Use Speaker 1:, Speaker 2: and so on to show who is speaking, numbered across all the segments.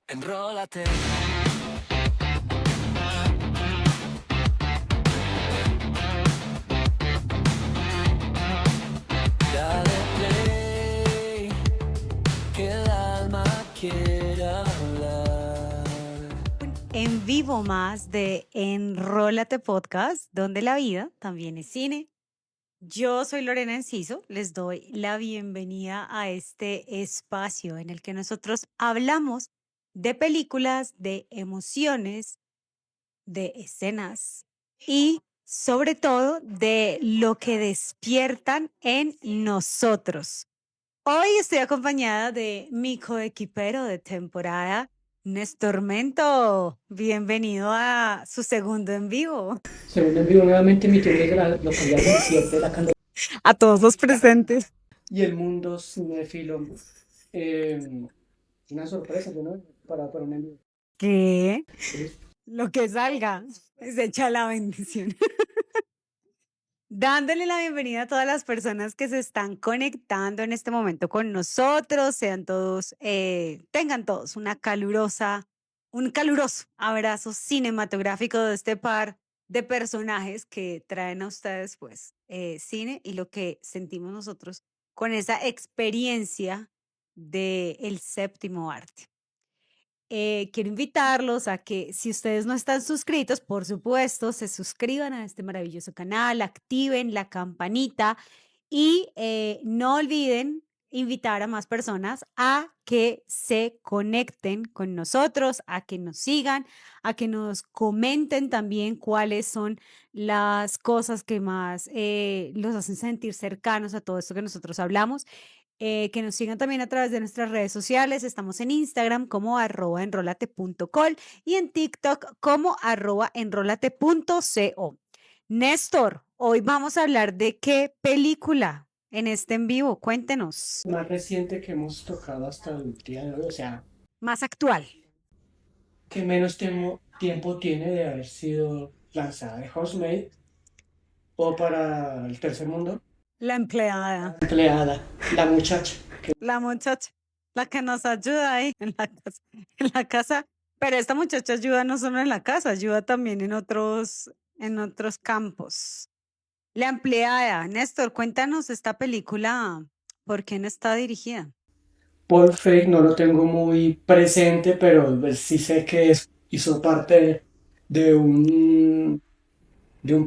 Speaker 1: Enrólate. Dale play, que el alma quiera hablar.
Speaker 2: En vivo más de Enrólate Podcast, donde la vida también es cine. Yo soy Lorena Enciso, les doy la bienvenida a este espacio en el que nosotros hablamos de películas, de emociones, de escenas y sobre todo de lo que despiertan en nosotros. Hoy estoy acompañada de mi coequipero de temporada, Néstor Mento. Bienvenido a su segundo en vivo.
Speaker 3: Segundo en vivo nuevamente emitiendo desde la localidad 27 de La Candelaria
Speaker 2: A todos los presentes.
Speaker 3: y el mundo cinéfilo. Una sorpresa, yo no para un en vivo.
Speaker 2: ¿Qué?
Speaker 3: Sí.
Speaker 2: Lo que salga, se echa la bendición. Dándole la bienvenida a todas las personas que se están conectando en este momento con nosotros, sean todos, tengan todos un caluroso abrazo cinematográfico de este par de personajes que traen a ustedes, pues, cine y lo que sentimos nosotros con esa experiencia del séptimo arte. Quiero invitarlos a que si ustedes no están suscritos, por supuesto, se suscriban a este maravilloso canal, activen la campanita y no olviden invitar a más personas a que se conecten con nosotros, a que nos sigan, a que nos comenten también cuáles son las cosas que más los hacen sentir cercanos a todo esto que nosotros hablamos. Que nos sigan también a través de nuestras redes sociales. Estamos en Instagram como @enrolate.col y en TikTok como @enrolate.co. Néstor, hoy vamos a hablar de qué película en este en vivo. Cuéntenos.
Speaker 3: Más reciente que hemos tocado hasta el día de hoy, o sea,
Speaker 2: Más actual.
Speaker 3: que menos tiempo tiene de haber sido lanzada de Housemaid o para el tercer mundo,
Speaker 2: La empleada,
Speaker 3: empleada, la muchacha.
Speaker 2: la muchacha, la que nos ayuda ahí en la casa. En la casa. Pero esta muchacha ayuda no solo en la casa, ayuda también en otros campos. La empleada. Néstor, cuéntanos esta película, ¿por quién está dirigida?
Speaker 3: Paul Feig no lo tengo muy presente, pero pues sí sé que hizo parte de un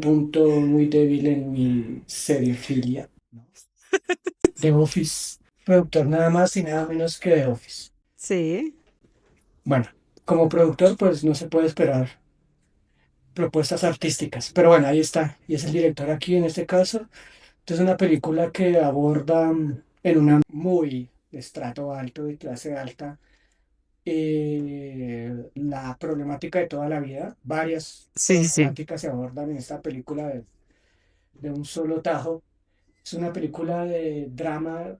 Speaker 3: punto muy débil en mi seriefilia, ¿no? The Office, productor nada más y nada menos que The Office.
Speaker 2: Sí.
Speaker 3: Bueno, como productor pues no se puede esperar propuestas artísticas, pero bueno, ahí está, y es el director aquí en este caso. Entonces es una película que aborda en una muy de estrato alto, de clase alta, la problemática de toda la vida. Varias
Speaker 2: Sí.
Speaker 3: problemáticas se abordan en esta película de un solo tajo. Es una película de drama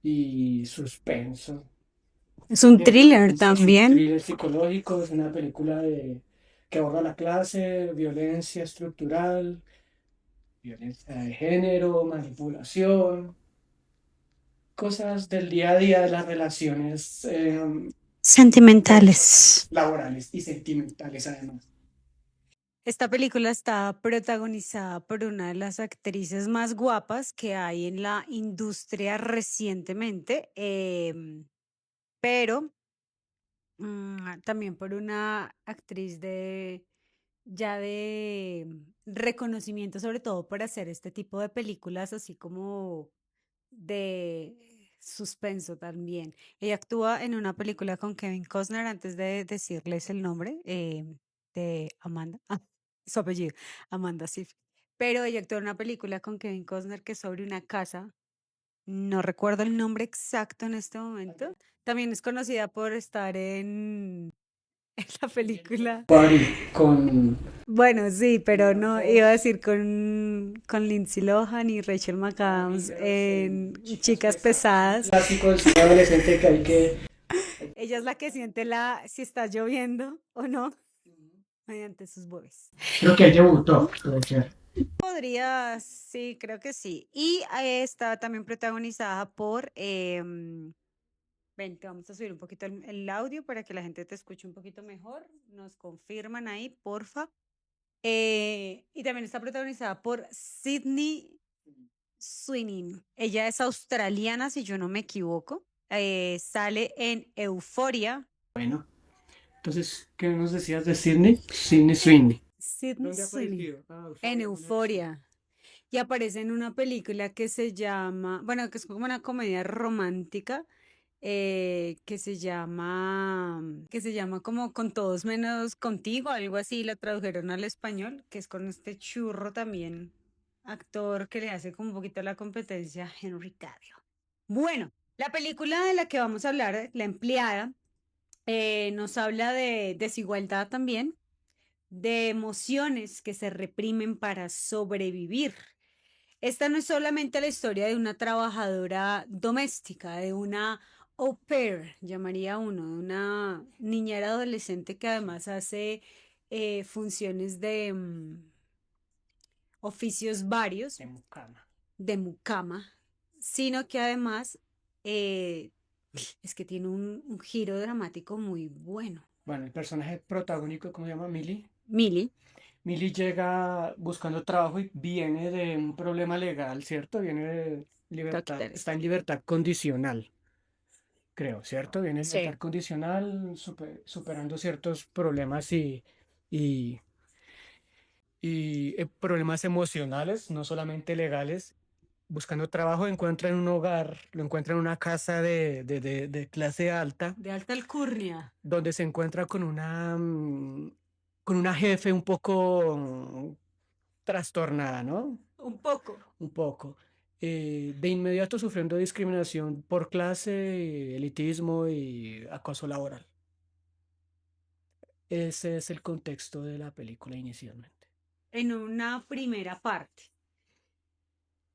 Speaker 3: y suspenso.
Speaker 2: Es un thriller
Speaker 3: Es un
Speaker 2: también.
Speaker 3: thriller psicológico, es una película que aborda la clase, violencia estructural, violencia de género, manipulación, cosas del día a día de las relaciones
Speaker 2: Sentimentales.
Speaker 3: laborales y sentimentales además.
Speaker 2: Esta película está protagonizada por una de las actrices más guapas que hay en la industria recientemente, pero también por una actriz de reconocimiento, sobre todo por hacer este tipo de películas, así como de suspenso también. Ella actúa en una película con Kevin Costner, antes de decirles el nombre, de Amanda, su apellido, Amanda Seyfried. Pero ella actuó en una película con Kevin Costner que es sobre una casa. No recuerdo el nombre exacto en este momento. También es conocida por estar en la película.
Speaker 3: Party con
Speaker 2: Bueno, sí, pero no, iba a decir con Lindsay Lohan y Rachel McAdams en Chicas Pesadas.
Speaker 3: clásico del cine adolescente que hay que...
Speaker 2: Ella es la que siente si está lloviendo o no mediante sus voces.
Speaker 3: Creo que ella debutó, puede ser.
Speaker 2: Podría, sí, creo que sí. Y está también protagonizada por, ven, te vamos a subir un poquito el audio para que la gente te escuche un poquito mejor. Nos confirman ahí, porfa. Y también está protagonizada por Sydney Sweeney. Ella es australiana, si yo no me equivoco. Sale en Euforia.
Speaker 3: Bueno, entonces, ¿qué nos decías de Sydney? Sydney Sweeney.
Speaker 2: Sydney
Speaker 3: ¿Dónde ha
Speaker 2: Sweeney.
Speaker 3: aparecido? Ah,
Speaker 2: En
Speaker 3: Euphoria, una vez.
Speaker 2: Euforia. Y aparece en una película que se llama, bueno, que es como una comedia romántica, que se llama como Con todos menos contigo, algo así, la tradujeron al español, que es con este churro también, actor que le hace como un poquito la competencia a Henry Cavill. Bueno, la película de la que vamos a hablar, La empleada, nos habla de desigualdad también, de emociones que se reprimen para sobrevivir. Esta no es solamente la historia de una trabajadora doméstica, de una au pair, llamaría uno, de una niñera adolescente que además hace funciones de oficios varios,
Speaker 3: De Mucama.
Speaker 2: de mucama, sino que además eh, es que tiene un giro dramático muy bueno.
Speaker 3: Bueno, el personaje protagónico, ¿cómo se llama? Millie.
Speaker 2: Millie,
Speaker 3: Millie llega buscando trabajo y viene de un problema legal, ¿cierto? Viene de libertad,
Speaker 2: doctor
Speaker 3: está en
Speaker 2: Strange.
Speaker 3: libertad condicional, creo, ¿cierto? Viene en
Speaker 2: Sí.
Speaker 3: libertad condicional, superando ciertos problemas y, y problemas emocionales, no solamente legales. Buscando trabajo, encuentra en un hogar, lo encuentra en una casa de clase alta,
Speaker 2: De alta alcurnia.
Speaker 3: donde se encuentra con una jefe un poco trastornada, ¿no?
Speaker 2: Un poco.
Speaker 3: Un poco. De inmediato sufriendo discriminación por clase, elitismo y acoso laboral. Ese es el contexto de la película inicialmente.
Speaker 2: En una primera parte.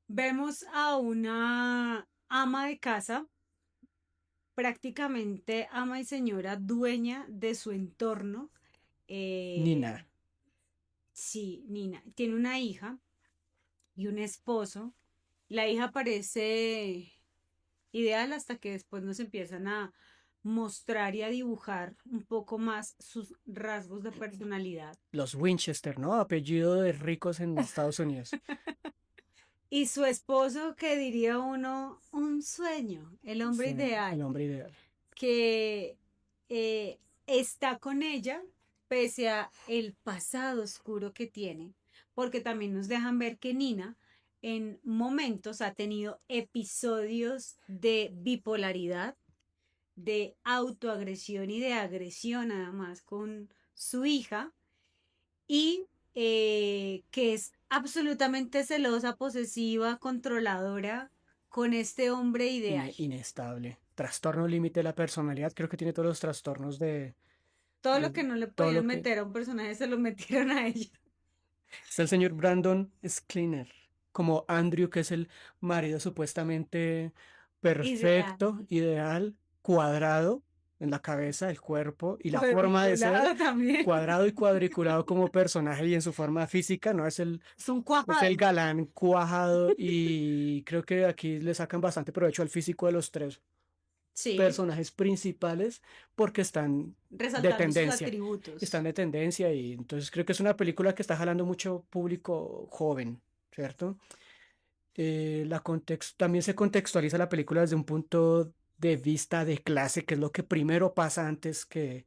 Speaker 2: Vemos a una ama de casa, prácticamente ama y señora, dueña de su entorno.
Speaker 3: Nina,
Speaker 2: Sí, Nina, tiene una hija y un esposo. La hija parece ideal hasta que después nos empiezan a mostrar y a dibujar un poco más sus rasgos de personalidad.
Speaker 3: los Winchester, ¿no? Apellido de ricos en Estados Unidos.
Speaker 2: Y su esposo, que diría uno, un sueño, el hombre
Speaker 3: Sí,
Speaker 2: ideal,
Speaker 3: el hombre ideal.
Speaker 2: que está con ella pese a el pasado oscuro que tiene, porque también nos dejan ver que Nina en momentos ha tenido episodios de bipolaridad, de autoagresión y de agresión además con su hija y que es absolutamente celosa, posesiva, controladora con este hombre ideal.
Speaker 3: Inestable. Trastorno límite de la personalidad. Creo que tiene todos los trastornos
Speaker 2: Todo lo
Speaker 3: de
Speaker 2: que no le
Speaker 3: todo
Speaker 2: podían
Speaker 3: lo que...
Speaker 2: meter a un personaje se lo metieron a ella.
Speaker 3: Está el señor Brandon Sklenar como Andrew, que es el marido supuestamente
Speaker 2: Ideal.
Speaker 3: perfecto, ideal, cuadrado en la cabeza, el cuerpo y la forma de ser,
Speaker 2: Cuadriculado también.
Speaker 3: cuadrado y cuadriculado como personaje y en su forma física, ¿no?
Speaker 2: Es un
Speaker 3: Es el
Speaker 2: cuajado.
Speaker 3: galán cuajado y creo que aquí le sacan bastante provecho al físico de los tres
Speaker 2: Sí,
Speaker 3: personajes principales porque de
Speaker 2: resaltando sus
Speaker 3: tendencia,
Speaker 2: atributos.
Speaker 3: están de tendencia y entonces creo que es una película que está jalando mucho público joven, ¿cierto? También se contextualiza la película desde un punto de vista de clase, que es lo que primero pasa antes que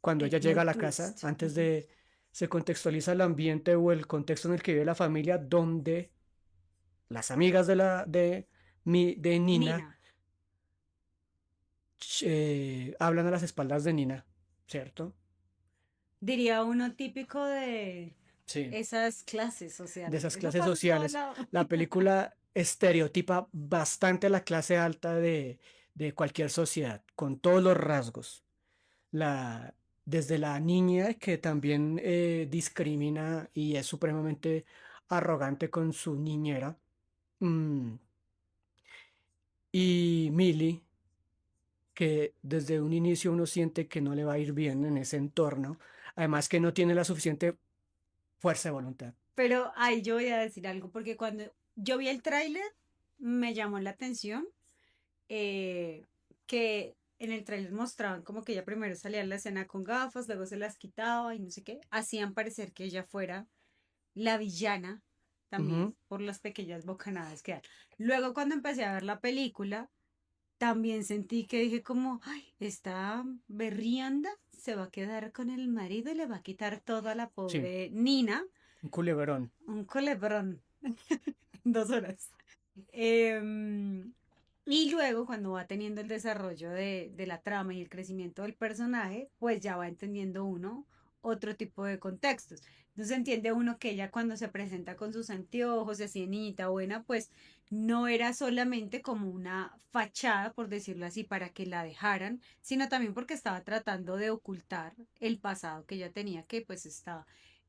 Speaker 3: cuando
Speaker 2: El
Speaker 3: ella llega a
Speaker 2: plot
Speaker 3: la casa,
Speaker 2: twist.
Speaker 3: antes
Speaker 2: Ujú.
Speaker 3: de se contextualiza el ambiente o el contexto en el que vive la familia, donde las amigas de Nina
Speaker 2: Nina.
Speaker 3: hablan a las espaldas de Nina, ¿cierto?
Speaker 2: Diría uno típico de
Speaker 3: Sí,
Speaker 2: esas clases
Speaker 3: de
Speaker 2: sociales.
Speaker 3: esas
Speaker 2: Eso
Speaker 3: clases
Speaker 2: pasa en todo
Speaker 3: sociales.
Speaker 2: lado.
Speaker 3: La película estereotipa bastante la clase alta de cualquier sociedad, con todos los rasgos. La, Desde la niña que también discrimina y es supremamente arrogante con su niñera. mm, y Millie, que desde un inicio uno siente que no le va a ir bien en ese entorno. Además que no tiene la suficiente fuerza de voluntad.
Speaker 2: Pero ahí yo voy a decir algo, porque cuando yo vi el tráiler, me llamó la atención eh, que en el tráiler mostraban como que ella primero salía a la escena con gafas, luego se las quitaba y no sé qué. Hacían parecer que ella fuera la villana
Speaker 3: Ujú.
Speaker 2: también por las pequeñas bocanadas que dan. Luego cuando empecé a ver la película, también sentí que dije como, ay, esta berrianda se va a quedar con el marido y le va a quitar todo a la
Speaker 3: Sí,
Speaker 2: pobre Nina.
Speaker 3: un culebrón.
Speaker 2: Un culebrón. 2 horas. Em, y luego, cuando va teniendo el desarrollo de la trama y el crecimiento del personaje, pues ya va entendiendo uno otro tipo de contextos. Entonces entiende uno que ella cuando se presenta con sus anteojos, y así de niñita buena, pues no era solamente como una fachada, por decirlo así, para que la dejaran, sino también porque estaba tratando de ocultar el pasado que ella tenía, que pues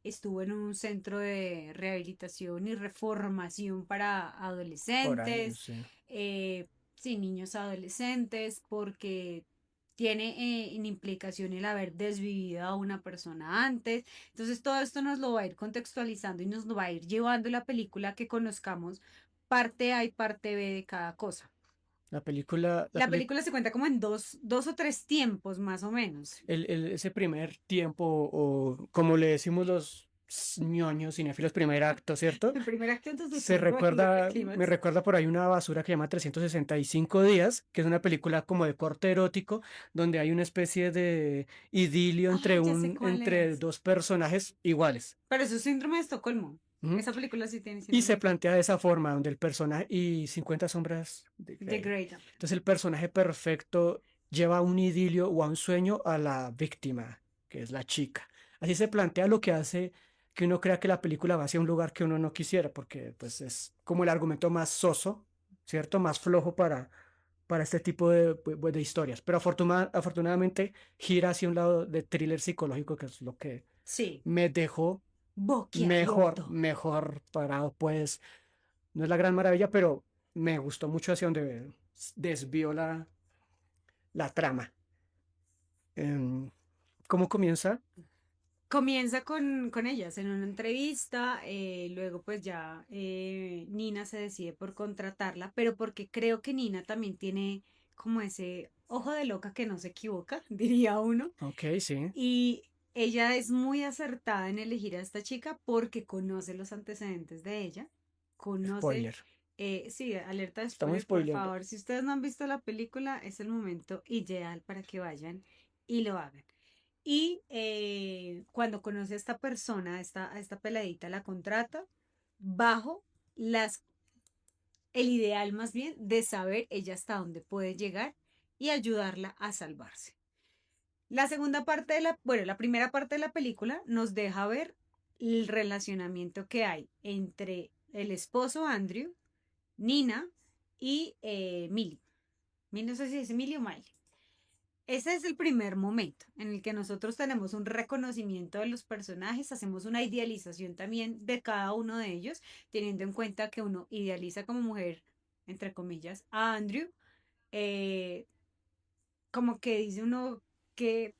Speaker 2: estuvo en un centro de rehabilitación y reformación para
Speaker 3: Por años,
Speaker 2: adolescentes,
Speaker 3: sí.
Speaker 2: sí, niños adolescentes, porque tiene en implicación el haber desvivido a una persona antes. Entonces todo esto nos lo va a ir contextualizando y nos lo va a ir llevando la película a que conozcamos parte A y parte B de cada cosa.
Speaker 3: La
Speaker 2: La
Speaker 3: película,
Speaker 2: película se cuenta como en dos o tres tiempos, más o menos.
Speaker 3: ese primer tiempo, o como le decimos los ñoños cinéfilos, primer acto, ¿cierto?
Speaker 2: El primer acto antes del
Speaker 3: Se
Speaker 2: segundo del
Speaker 3: recuerda, me
Speaker 2: clímax.
Speaker 3: recuerda por ahí una basura que se llama 365 días, que es una película como de corte erótico, donde hay una especie de idilio
Speaker 2: Ah, ya sé cuál
Speaker 3: entre
Speaker 2: es.
Speaker 3: dos personajes iguales.
Speaker 2: Pero eso es síndrome de Estocolmo.
Speaker 3: ¿Mm?
Speaker 2: Esa película sí tiene
Speaker 3: Y
Speaker 2: síndrome
Speaker 3: se
Speaker 2: de Estocolmo.
Speaker 3: plantea de esa forma, donde el personaje, y 50 sombras de
Speaker 2: The
Speaker 3: Grey.
Speaker 2: Great.
Speaker 3: Entonces el personaje perfecto lleva a un idilio o a un sueño a la víctima, que es la chica. Así se plantea lo que hace que uno crea que la película va hacia un lugar que uno no quisiera, porque pues es como el argumento más soso, ¿cierto? Más flojo para este tipo de historias. Pero afortunadamente gira hacia un lado de thriller psicológico, que es lo que
Speaker 2: Sí,
Speaker 3: me dejó
Speaker 2: boquiabierto.
Speaker 3: mejor parado, pues no es la gran maravilla, pero me gustó mucho hacia donde desvió la trama. Em, ¿Cómo comienza?
Speaker 2: Comienza con ellas en una entrevista, luego pues ya Nina se decide por contratarla, pero porque creo que Nina también tiene como ese ojo de loca que no se equivoca, diría uno,
Speaker 3: Ok, sí.
Speaker 2: y ella es muy acertada en elegir a esta chica porque conoce los antecedentes de ella, conoce,
Speaker 3: Spoiler.
Speaker 2: sí, alerta de
Speaker 3: Estamos
Speaker 2: spoiler, por
Speaker 3: spoileando.
Speaker 2: favor, si ustedes no han visto la película, es el momento ideal para que vayan y lo hagan. Y cuando conoce a esta persona, a esta peladita, la contrata bajo las, el ideal más bien de saber ella hasta dónde puede llegar y ayudarla a salvarse. La segunda parte de bueno, la primera parte de la película nos deja ver el relacionamiento que hay entre el esposo Andrew, Nina y Millie. No sé si es Millie o Miley. Ese es el primer momento en el que nosotros tenemos un reconocimiento de los personajes, hacemos una idealización también de cada uno de ellos, teniendo en cuenta que uno idealiza como mujer, entre comillas, a Andrew, eh, como que dice uno que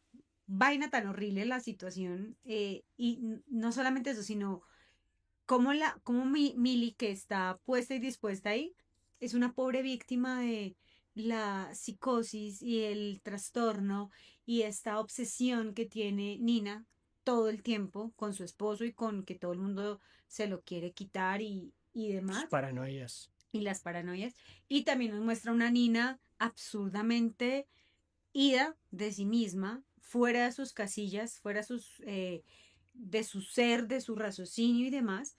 Speaker 2: vaina tan horrible la situación, y no solamente eso, sino como Millie, que está puesta y dispuesta ahí, es una pobre víctima de la psicosis y el trastorno y esta obsesión que tiene Nina todo el tiempo con su esposo y con que todo el mundo se lo quiere quitar y
Speaker 3: Sus
Speaker 2: demás,
Speaker 3: paranoias.
Speaker 2: y las paranoias. Y también nos muestra una Nina absurdamente ida de sí misma, fuera de sus casillas, fuera de su ser, de su raciocinio y demás,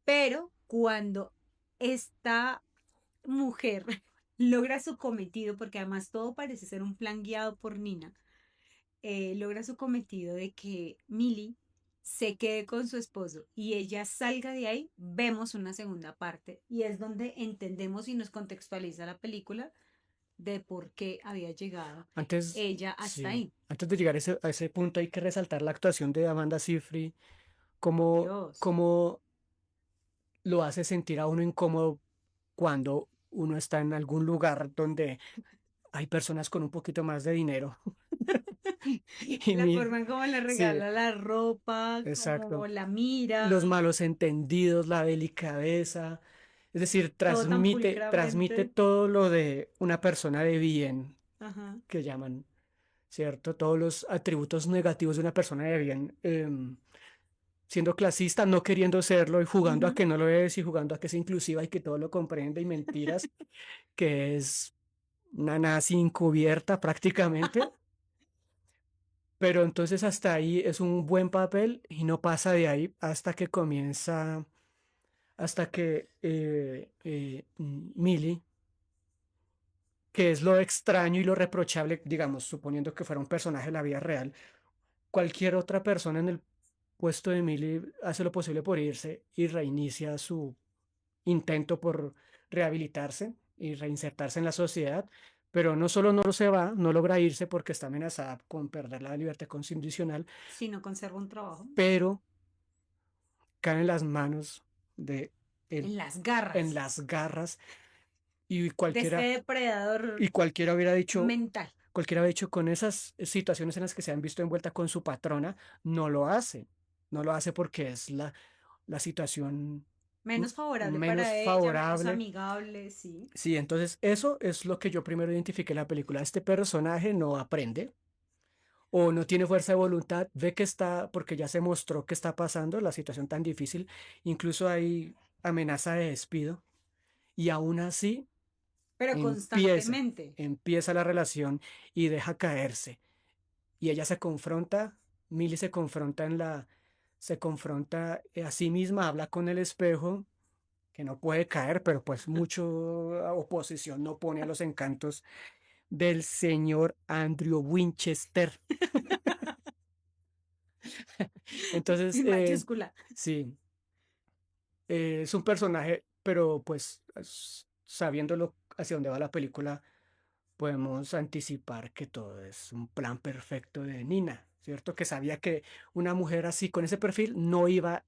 Speaker 2: pero cuando esta mujer logra su cometido, porque además todo parece ser un plan guiado por Nina, logra su cometido de que Millie se quede con su esposo y ella salga de ahí, vemos una segunda parte y es donde entendemos y nos contextualiza la película de por qué había llegado
Speaker 3: Antes,
Speaker 2: ella hasta
Speaker 3: sí.
Speaker 2: ahí.
Speaker 3: Antes de llegar a ese punto hay que resaltar la actuación de Amanda Seyfried,
Speaker 2: Dios.
Speaker 3: cómo lo hace sentir a uno incómodo cuando uno está en algún lugar donde hay personas con un poquito más de dinero. Y
Speaker 2: La forma en cómo le
Speaker 3: sí,
Speaker 2: regala la ropa,
Speaker 3: exacto.
Speaker 2: cómo la
Speaker 3: Los
Speaker 2: mira,
Speaker 3: malos entendidos, la delicadeza. Es decir,
Speaker 2: todo tan
Speaker 3: transmite
Speaker 2: pulcramente.
Speaker 3: todo lo de una persona de bien,
Speaker 2: Ajá.
Speaker 3: que llaman, ¿cierto? Todos los atributos negativos de una persona de bien, siendo clasista, no queriendo serlo y jugando a
Speaker 2: Ujú.
Speaker 3: que no lo es y jugando a que es inclusiva y que todo lo comprende y mentiras, que es una nazi encubierta prácticamente. Pero entonces hasta ahí es un buen papel y no pasa de ahí hasta que comienza, hasta que Millie, que es lo extraño y lo reprochable, digamos, suponiendo que fuera un personaje de la vida real, cualquier otra persona en el puesto de Millie hace lo posible por irse y reinicia su intento por rehabilitarse y reinsertarse en la sociedad, pero no solo no se va, no logra irse porque está amenazada con perder la libertad constitucional,
Speaker 2: Si no conserva un trabajo.
Speaker 3: pero cae en las manos de
Speaker 2: En
Speaker 3: él,
Speaker 2: las
Speaker 3: en
Speaker 2: garras
Speaker 3: las garras, y
Speaker 2: de este depredador
Speaker 3: cualquiera hubiera dicho,
Speaker 2: mental.
Speaker 3: cualquiera hubiera dicho con esas situaciones en las que se han visto envuelta con su patrona, no lo hace, no lo hace porque es la situación
Speaker 2: Menos favorable
Speaker 3: menos
Speaker 2: para ella, menos
Speaker 3: favorable.
Speaker 2: amigable, sí.
Speaker 3: Sí, entonces eso es lo que yo primero identifiqué en la película. Este personaje no aprende o no tiene fuerza de voluntad, ve que está, porque ya se mostró que está pasando la situación tan difícil, incluso hay amenaza de despido, y aún así
Speaker 2: Pero
Speaker 3: empieza,
Speaker 2: constantemente.
Speaker 3: empieza la relación y deja caerse. Y ella se confronta, Millie se confronta a sí misma, habla con el espejo, que no puede caer, pero pues mucho oposición no pone a los encantos del señor Andrew Winchester. Entonces,
Speaker 2: En mayúscula.
Speaker 3: sí, es un personaje, pero pues sabiéndolo hacia dónde va la película, podemos anticipar que todo es un plan perfecto de Nina, ¿cierto? Que sabía que una mujer así, con ese perfil, no iba a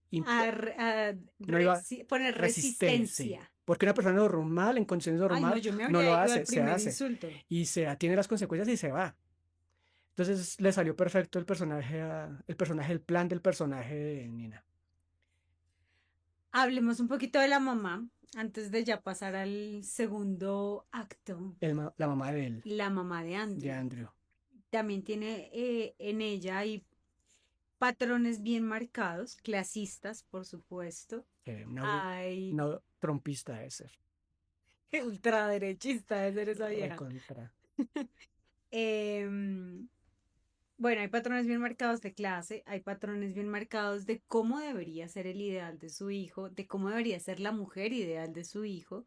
Speaker 2: Poner
Speaker 3: resistencia.
Speaker 2: resistencia.
Speaker 3: Porque una persona normal, en condiciones
Speaker 2: Ay, no,
Speaker 3: normal,
Speaker 2: yo me
Speaker 3: no
Speaker 2: habría
Speaker 3: lo
Speaker 2: ido al
Speaker 3: hace, se
Speaker 2: primer
Speaker 3: hace.
Speaker 2: insulto.
Speaker 3: Y se atiene las consecuencias y se va. Entonces le salió perfecto el personaje, el plan del personaje de Nina.
Speaker 2: Hablemos un poquito de la mamá antes de ya pasar al segundo acto.
Speaker 3: La mamá de él,
Speaker 2: La mamá de
Speaker 3: de
Speaker 2: Andrew.
Speaker 3: Andrew.
Speaker 2: También tiene en ella hay patrones bien marcados, clasistas, por supuesto. Hay
Speaker 3: No trompista de ser.
Speaker 2: ultraderechista de ser esa vieja.
Speaker 3: Recontra.
Speaker 2: Em, bueno, hay patrones bien marcados de clase, hay patrones bien marcados de cómo debería ser el ideal de su hijo, de cómo debería ser la mujer ideal de su hijo.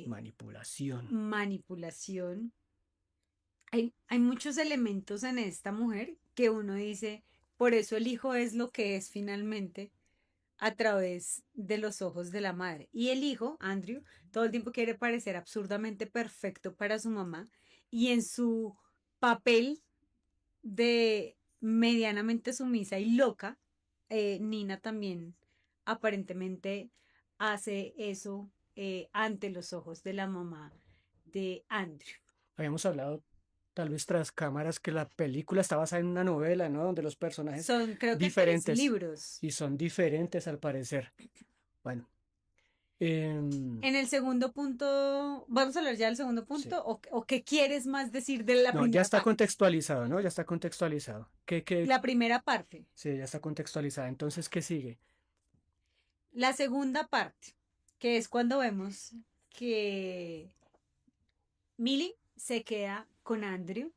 Speaker 3: Manipulación.
Speaker 2: Manipulación. Hay muchos elementos en esta mujer que uno dice, por eso el hijo es lo que es finalmente a través de los ojos de la madre. Y el hijo, Andrew, todo el tiempo quiere parecer absurdamente perfecto para su mamá y en su papel de medianamente sumisa y loca, Nina también aparentemente hace eso ante los ojos de la mamá de Andrew.
Speaker 3: Habíamos hablado, tal vez tras cámaras, que la película está basada en una novela, ¿no? Donde los personajes
Speaker 2: Son, creo que tres
Speaker 3: diferentes
Speaker 2: libros.
Speaker 3: y son diferentes al parecer. Bueno, em,
Speaker 2: En el segundo punto, ¿vamos a hablar ya del segundo
Speaker 3: sí.
Speaker 2: punto? ¿O qué quieres más decir de la
Speaker 3: No, ya
Speaker 2: primera
Speaker 3: está
Speaker 2: parte?
Speaker 3: contextualizado, ¿no? Ya está contextualizado.
Speaker 2: La primera parte.
Speaker 3: Sí, ya está contextualizado. Entonces, ¿qué sigue?
Speaker 2: La segunda parte, que es cuando vemos que Millie se queda con Andrew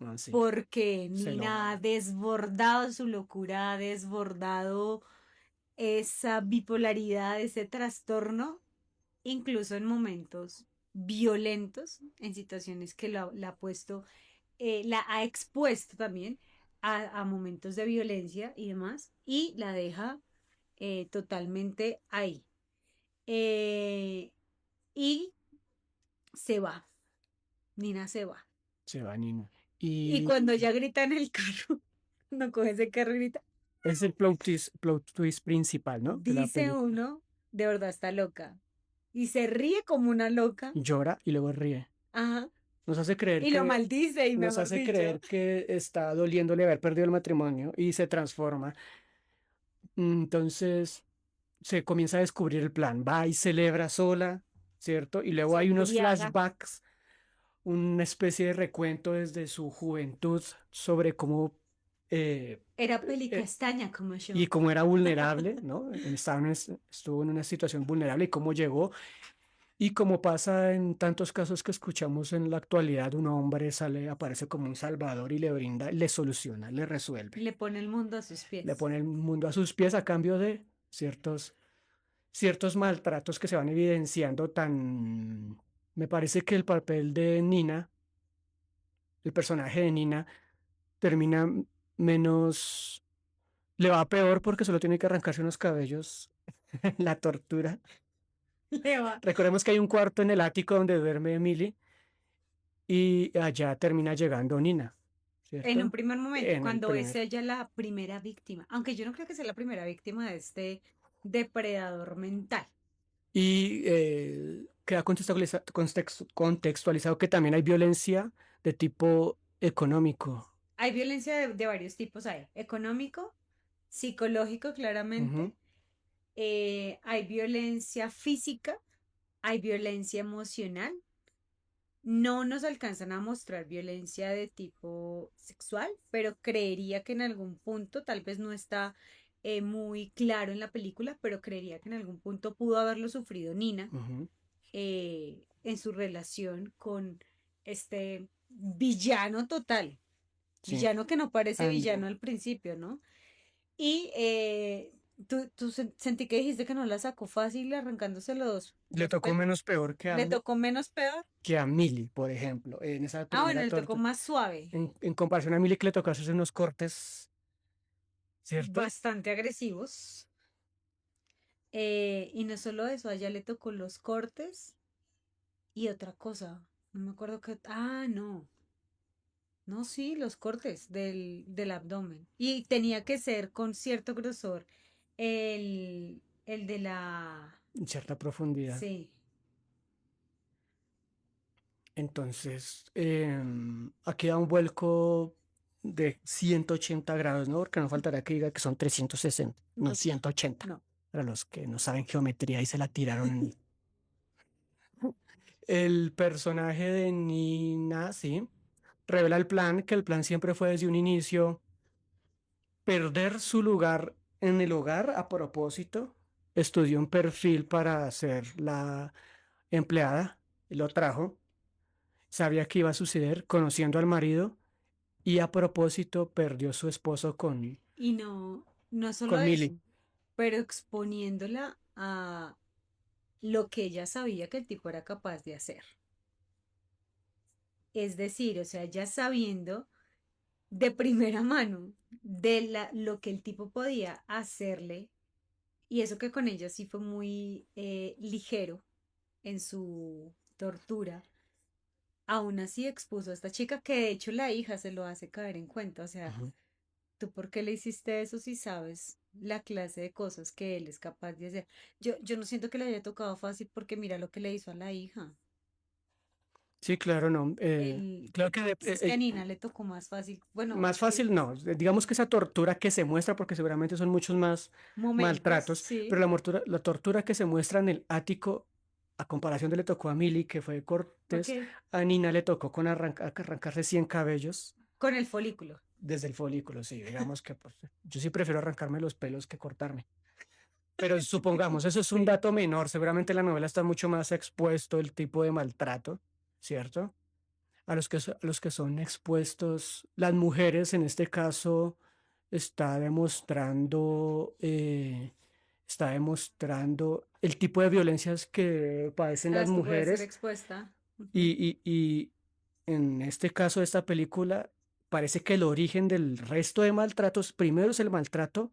Speaker 3: Ah, sí,
Speaker 2: porque
Speaker 3: se lo
Speaker 2: Nina ha
Speaker 3: gana.
Speaker 2: desbordado su locura, ha desbordado esa bipolaridad, ese trastorno, incluso en momentos violentos, en situaciones que la ha puesto, la ha expuesto también a momentos de violencia y demás, y la deja totalmente ahí. Eh, y se va, Nina se va.
Speaker 3: Se va Nina.
Speaker 2: Y
Speaker 3: Y
Speaker 2: cuando ella grita en el carro, no coge ese carro y grita,
Speaker 3: es el plot twist principal, ¿no? De la
Speaker 2: dice
Speaker 3: película.
Speaker 2: uno, de verdad está loca. Y se ríe como una loca.
Speaker 3: Llora y luego ríe.
Speaker 2: Ajá.
Speaker 3: Nos hace creer
Speaker 2: Y lo
Speaker 3: que,
Speaker 2: maldice, y
Speaker 3: nos
Speaker 2: mejor
Speaker 3: hace
Speaker 2: dicho.
Speaker 3: creer que está doliéndole haber perdido el matrimonio y se transforma. Entonces se comienza a descubrir el plan. Va y celebra sola, ¿cierto? Y luego
Speaker 2: Se
Speaker 3: hay unos
Speaker 2: embriaga.
Speaker 3: flashbacks, una especie de recuento desde su juventud sobre cómo
Speaker 2: Era peli
Speaker 3: eh,
Speaker 2: castaña como
Speaker 3: y
Speaker 2: yo.
Speaker 3: cómo era vulnerable, ¿no? Estuvo en una situación vulnerable y cómo llegó. Y como pasa en tantos casos que escuchamos en la actualidad, un hombre sale, aparece como un salvador y le brinda, le soluciona, le resuelve,
Speaker 2: Le pone el mundo a sus
Speaker 3: le
Speaker 2: pies.
Speaker 3: pone el mundo a sus pies a cambio de ciertos maltratos que se van evidenciando tan... Me parece que el papel de Nina, el personaje de Nina, termina menos... Le va peor porque solo tiene que arrancarse unos cabellos. La tortura.
Speaker 2: Le va.
Speaker 3: Recordemos que hay un cuarto en el ático donde duerme Emily y allá termina llegando Nina,
Speaker 2: En un
Speaker 3: ¿cierto?
Speaker 2: primer momento,
Speaker 3: En el
Speaker 2: cuando es
Speaker 3: primer.
Speaker 2: ella la primera víctima, aunque yo no creo que sea la primera víctima de este depredador mental.
Speaker 3: Y queda contextualizado que también hay violencia de tipo económico.
Speaker 2: Hay violencia de varios tipos, hay económico, psicológico,
Speaker 3: Ujú,
Speaker 2: claramente, hay violencia física, hay violencia emocional. No nos alcanzan a mostrar violencia de tipo sexual, pero creería que en algún punto, tal vez no está muy claro en la película, pero creería que en algún punto pudo haberlo sufrido Nina
Speaker 3: ujú,
Speaker 2: en su relación con este villano total,
Speaker 3: sí.
Speaker 2: villano que no parece
Speaker 3: Andrew.
Speaker 2: villano al principio, ¿no? Y sentí que dijiste que no la sacó fácil arrancándose
Speaker 3: Le
Speaker 2: los
Speaker 3: tocó
Speaker 2: pelos.
Speaker 3: menos peor
Speaker 2: Le tocó menos peor.
Speaker 3: que a Millie, por ejemplo, en esa
Speaker 2: Ah, bueno,
Speaker 3: primera
Speaker 2: le tocó
Speaker 3: torta.
Speaker 2: más suave,
Speaker 3: En comparación a Millie que le tocó hacerse unos cortes, ¿cierto?
Speaker 2: bastante agresivos. Y no solo eso, a ella le tocó los cortes y otra cosa. No me acuerdo qué. Ah, no. No, sí, los cortes del abdomen. Y tenía que ser con cierto grosor el de la...
Speaker 3: En cierta profundidad.
Speaker 2: Sí.
Speaker 3: Entonces, aquí da un vuelco de 180 grados, ¿no? Porque no faltará que diga que son 360, no
Speaker 2: No,
Speaker 3: 180,
Speaker 2: no.
Speaker 3: para los que no saben geometría y se la tiraron. El personaje de Nina, sí, revela el plan, que el plan siempre fue desde un inicio perder su lugar en el hogar a propósito. Estudió un perfil para ser la empleada, y lo trajo. Sabía que iba a suceder conociendo al marido y a propósito perdió su esposo
Speaker 2: Y no, no solo
Speaker 3: con Millie.
Speaker 2: eso, pero exponiéndola a lo que ella sabía que el tipo era capaz de hacer. Es decir, o sea, ya sabiendo de primera mano lo que el tipo podía hacerle, y eso que con ella sí fue muy ligero en su tortura, aún así expuso a esta chica que de hecho la hija se lo hace caer en cuenta, o sea,
Speaker 3: Ujú.
Speaker 2: ¿tú por qué le hiciste eso si sabes la clase de cosas que él es capaz de hacer? Yo no siento que le haya tocado fácil porque mira lo que le hizo a la hija.
Speaker 3: Sí, claro, no. Claro que
Speaker 2: Dices que a Nina le tocó más fácil. Bueno,
Speaker 3: más
Speaker 2: es que
Speaker 3: fácil no. Digamos que esa tortura que se muestra, porque seguramente son muchos más
Speaker 2: momentos,
Speaker 3: maltratos, pero
Speaker 2: sí.
Speaker 3: la tortura que se muestra en el ático, a comparación de le tocó a Millie, que fue cortés,
Speaker 2: Porque
Speaker 3: a Nina le tocó con arrancarse 100 cabellos
Speaker 2: con el folículo.
Speaker 3: desde el folículo. Sí, digamos que pues, yo sí prefiero arrancarme los pelos que cortarme. Pero supongamos, eso es un
Speaker 2: Sí.
Speaker 3: dato menor. Seguramente en la novela está mucho más expuesto el tipo de maltrato, ¿cierto? A los que son expuestos, las mujeres en este caso está demostrando el tipo de violencias que padecen
Speaker 2: A
Speaker 3: las
Speaker 2: las que puede ser
Speaker 3: mujeres
Speaker 2: expuesta. Ujú.
Speaker 3: y en este caso de esta película parece que el origen del resto de maltratos, primero es el maltrato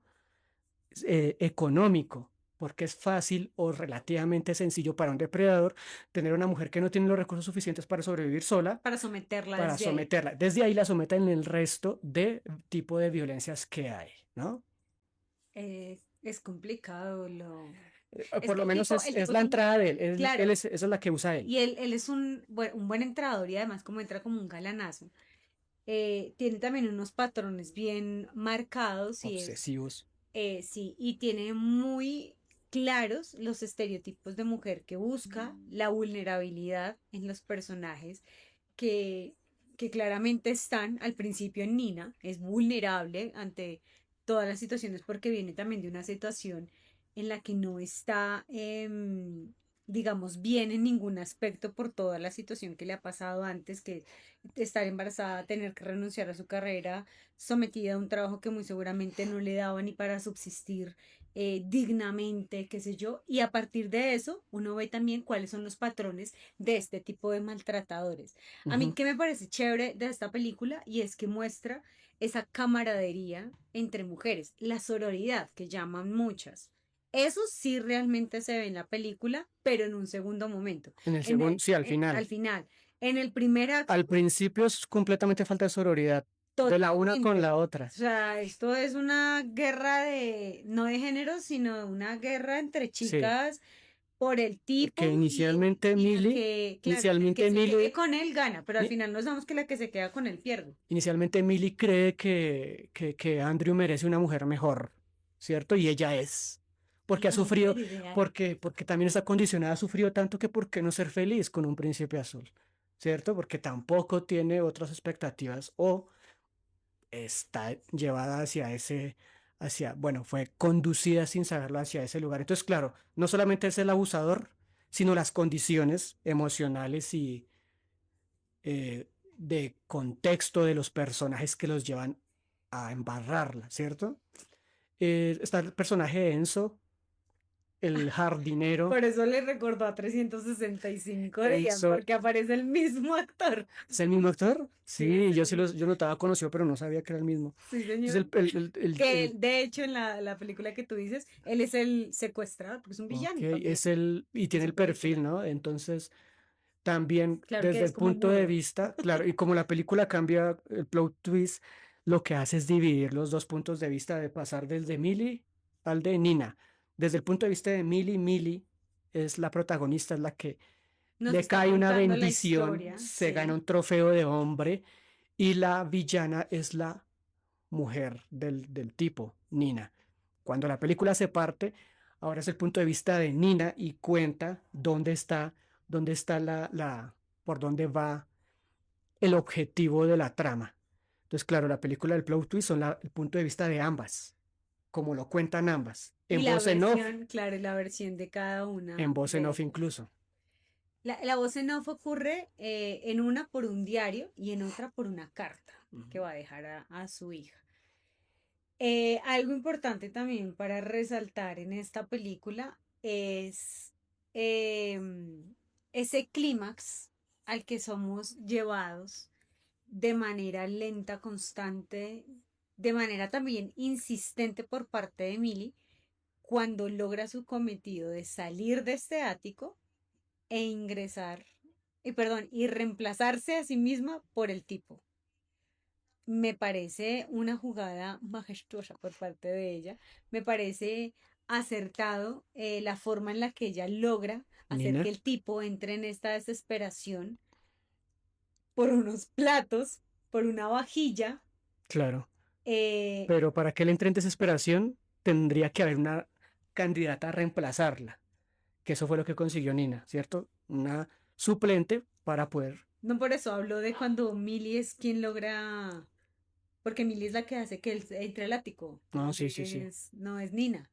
Speaker 3: económico, porque es fácil o relativamente sencillo para un depredador tener una mujer que no tiene los recursos suficientes para sobrevivir sola,
Speaker 2: Para someterla
Speaker 3: para
Speaker 2: desde ahí.
Speaker 3: someterla. Desde ahí la someten en el resto de tipo de violencias que hay, ¿no?
Speaker 2: Es complicado lo. Es
Speaker 3: Por
Speaker 2: que
Speaker 3: lo menos
Speaker 2: el
Speaker 3: es
Speaker 2: tipo
Speaker 3: la
Speaker 2: es un,
Speaker 3: entrada de él,
Speaker 2: claro,
Speaker 3: esa es la que usa él.
Speaker 2: y él es un buen entrenador y además como entra como un galanazo, tiene también unos patrones bien marcados y es,
Speaker 3: Obsesivos.
Speaker 2: sí, y tiene muy claros los estereotipos de mujer que busca, la vulnerabilidad en los personajes que, que claramente están al principio en Nina, es vulnerable ante todas las situaciones porque viene también de una situación en la que no está, digamos, bien en ningún aspecto por toda la situación que le ha pasado antes, que estar embarazada, tener que renunciar a su carrera, sometida a un trabajo que muy seguramente no le daba ni para subsistir dignamente, qué sé yo, y a partir de eso uno ve también cuáles son los patrones de este tipo de maltratadores. A mí,
Speaker 3: Ujú.
Speaker 2: ¿qué me parece chévere de esta película? Y es que muestra esa camaradería entre mujeres, la sororidad que llaman muchas. Eso sí realmente se ve en la película, pero en un segundo momento.
Speaker 3: En el segundo, sí, al
Speaker 2: Al
Speaker 3: final.
Speaker 2: final, en el primer
Speaker 3: Al
Speaker 2: acto,
Speaker 3: principio es completamente falta de sororidad, de la una con
Speaker 2: totalmente.
Speaker 3: la
Speaker 2: O
Speaker 3: otra.
Speaker 2: sea, esto es una guerra de, no de género, sino una guerra entre
Speaker 3: Sí,
Speaker 2: chicas por el
Speaker 3: que
Speaker 2: tipo y la que, claro, el que
Speaker 3: inicialmente
Speaker 2: se quede
Speaker 3: Millie,
Speaker 2: con él gana, pero al
Speaker 3: i-
Speaker 2: final nos damos que la que se queda con él pierde.
Speaker 3: inicialmente Millie cree que Andrew merece una mujer mejor, ¿cierto? Y ella es. Porque ha
Speaker 2: La
Speaker 3: sufrido,
Speaker 2: mujer ideal.
Speaker 3: porque también está condicionada, ha sufrido tanto que por qué no ser feliz con un príncipe azul, ¿cierto? Porque tampoco tiene otras expectativas o está llevada hacia bueno, fue conducida sin saberlo hacia ese lugar. Entonces, claro, no solamente es el abusador, sino las condiciones emocionales y de contexto de los personajes que los llevan a embarrarla, ¿cierto? Está el personaje de Enzo, el jardinero.
Speaker 2: Por eso le recordó a 365 días,
Speaker 3: Enzo,
Speaker 2: porque aparece el mismo actor.
Speaker 3: ¿es el mismo actor?
Speaker 2: Sí, es
Speaker 3: Sí,
Speaker 2: el mismo.
Speaker 3: yo notaba conocido, pero no sabía que era el mismo.
Speaker 2: Sí,
Speaker 3: Entonces,
Speaker 2: señor. Que de hecho en la película que tú dices, él es el secuestrador, porque es un
Speaker 3: ok,
Speaker 2: villano también
Speaker 3: es y
Speaker 2: en
Speaker 3: tiene
Speaker 2: su
Speaker 3: el
Speaker 2: película.
Speaker 3: perfil, ¿no? Entonces, también
Speaker 2: Claro que
Speaker 3: desde
Speaker 2: es
Speaker 3: el
Speaker 2: como
Speaker 3: punto de
Speaker 2: mudo.
Speaker 3: vista, claro, y como la película cambia el plot twist, lo que hace es dividir los dos puntos de vista de pasar del de Millie al de Nina. Desde el punto de vista de Millie, Millie es la protagonista, es la que
Speaker 2: Nos
Speaker 3: le
Speaker 2: está
Speaker 3: cae una
Speaker 2: contando la
Speaker 3: bendición,
Speaker 2: historia,
Speaker 3: se gana
Speaker 2: sí.
Speaker 3: un trofeo de hombre y la villana es la mujer del tipo, Nina. Cuando la película se parte, ahora es el punto de vista de Nina y cuenta dónde está por dónde va el objetivo de la trama. Entonces, claro, la película del plot twist son el punto de vista de ambas, como lo cuentan ambas,
Speaker 2: Y la versión, claro, la versión de cada
Speaker 3: en
Speaker 2: una
Speaker 3: voz en
Speaker 2: de
Speaker 3: off
Speaker 2: ellas.
Speaker 3: incluso.
Speaker 2: La voz en off ocurre en una por un diario y en otra por una carta que
Speaker 3: Ujú.
Speaker 2: va a dejar a su hija. Algo importante también para resaltar en esta película es ese clímax al que somos llevados de manera lenta, constante, de manera también insistente por parte de Millie cuando logra su cometido de salir de este ático e ingresar, y reemplazarse a sí misma por el tipo. Me parece una jugada majestuosa por parte de ella. Me parece acertado la forma en la que ella logra hacer que
Speaker 3: Nina,
Speaker 2: el tipo entre en esta desesperación por unos platos, por una vajilla.
Speaker 3: claro.
Speaker 2: eh,
Speaker 3: Pero para que él entre en desesperación, tendría que haber una candidata a reemplazarla, que eso fue lo que consiguió Nina, ¿cierto? Una suplente para poder.
Speaker 2: no por eso hablo de cuando Millie es quien logra, porque Millie es la que hace que él entre al ático,
Speaker 3: No, sí, sí, sí.
Speaker 2: no es Nina.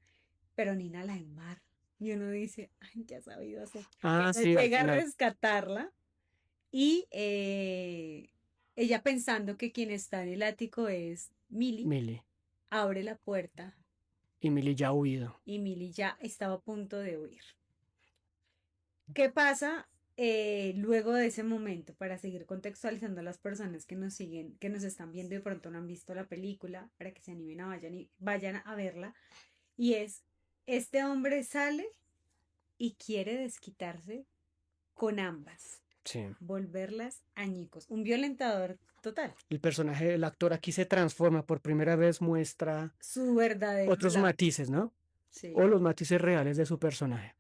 Speaker 2: Pero Nina la embarra. Y uno dice, ay, ¿qué ha sabido hacer?
Speaker 3: Ah,
Speaker 2: Ella
Speaker 3: sí, al
Speaker 2: llega a
Speaker 3: final.
Speaker 2: rescatarla y ella pensando que quien está en el ático es Millie,
Speaker 3: Millie.
Speaker 2: abre la puerta
Speaker 3: Y Millie ya ha huido.
Speaker 2: y Millie ya estaba a punto de huir. ¿Qué pasa luego de ese momento? Para seguir contextualizando a las personas que nos siguen, que nos están viendo y de pronto no han visto la película, para que se animen a vayan a verla. Y es, este hombre sale y quiere desquitarse con ambas,
Speaker 3: Sí.
Speaker 2: volverlas añicos, un violentador total,
Speaker 3: El personaje, el actor aquí se transforma, por primera vez muestra
Speaker 2: su verdadero
Speaker 3: otros
Speaker 2: lado.
Speaker 3: matices, ¿no?
Speaker 2: Sí,
Speaker 3: o los matices reales de su personaje.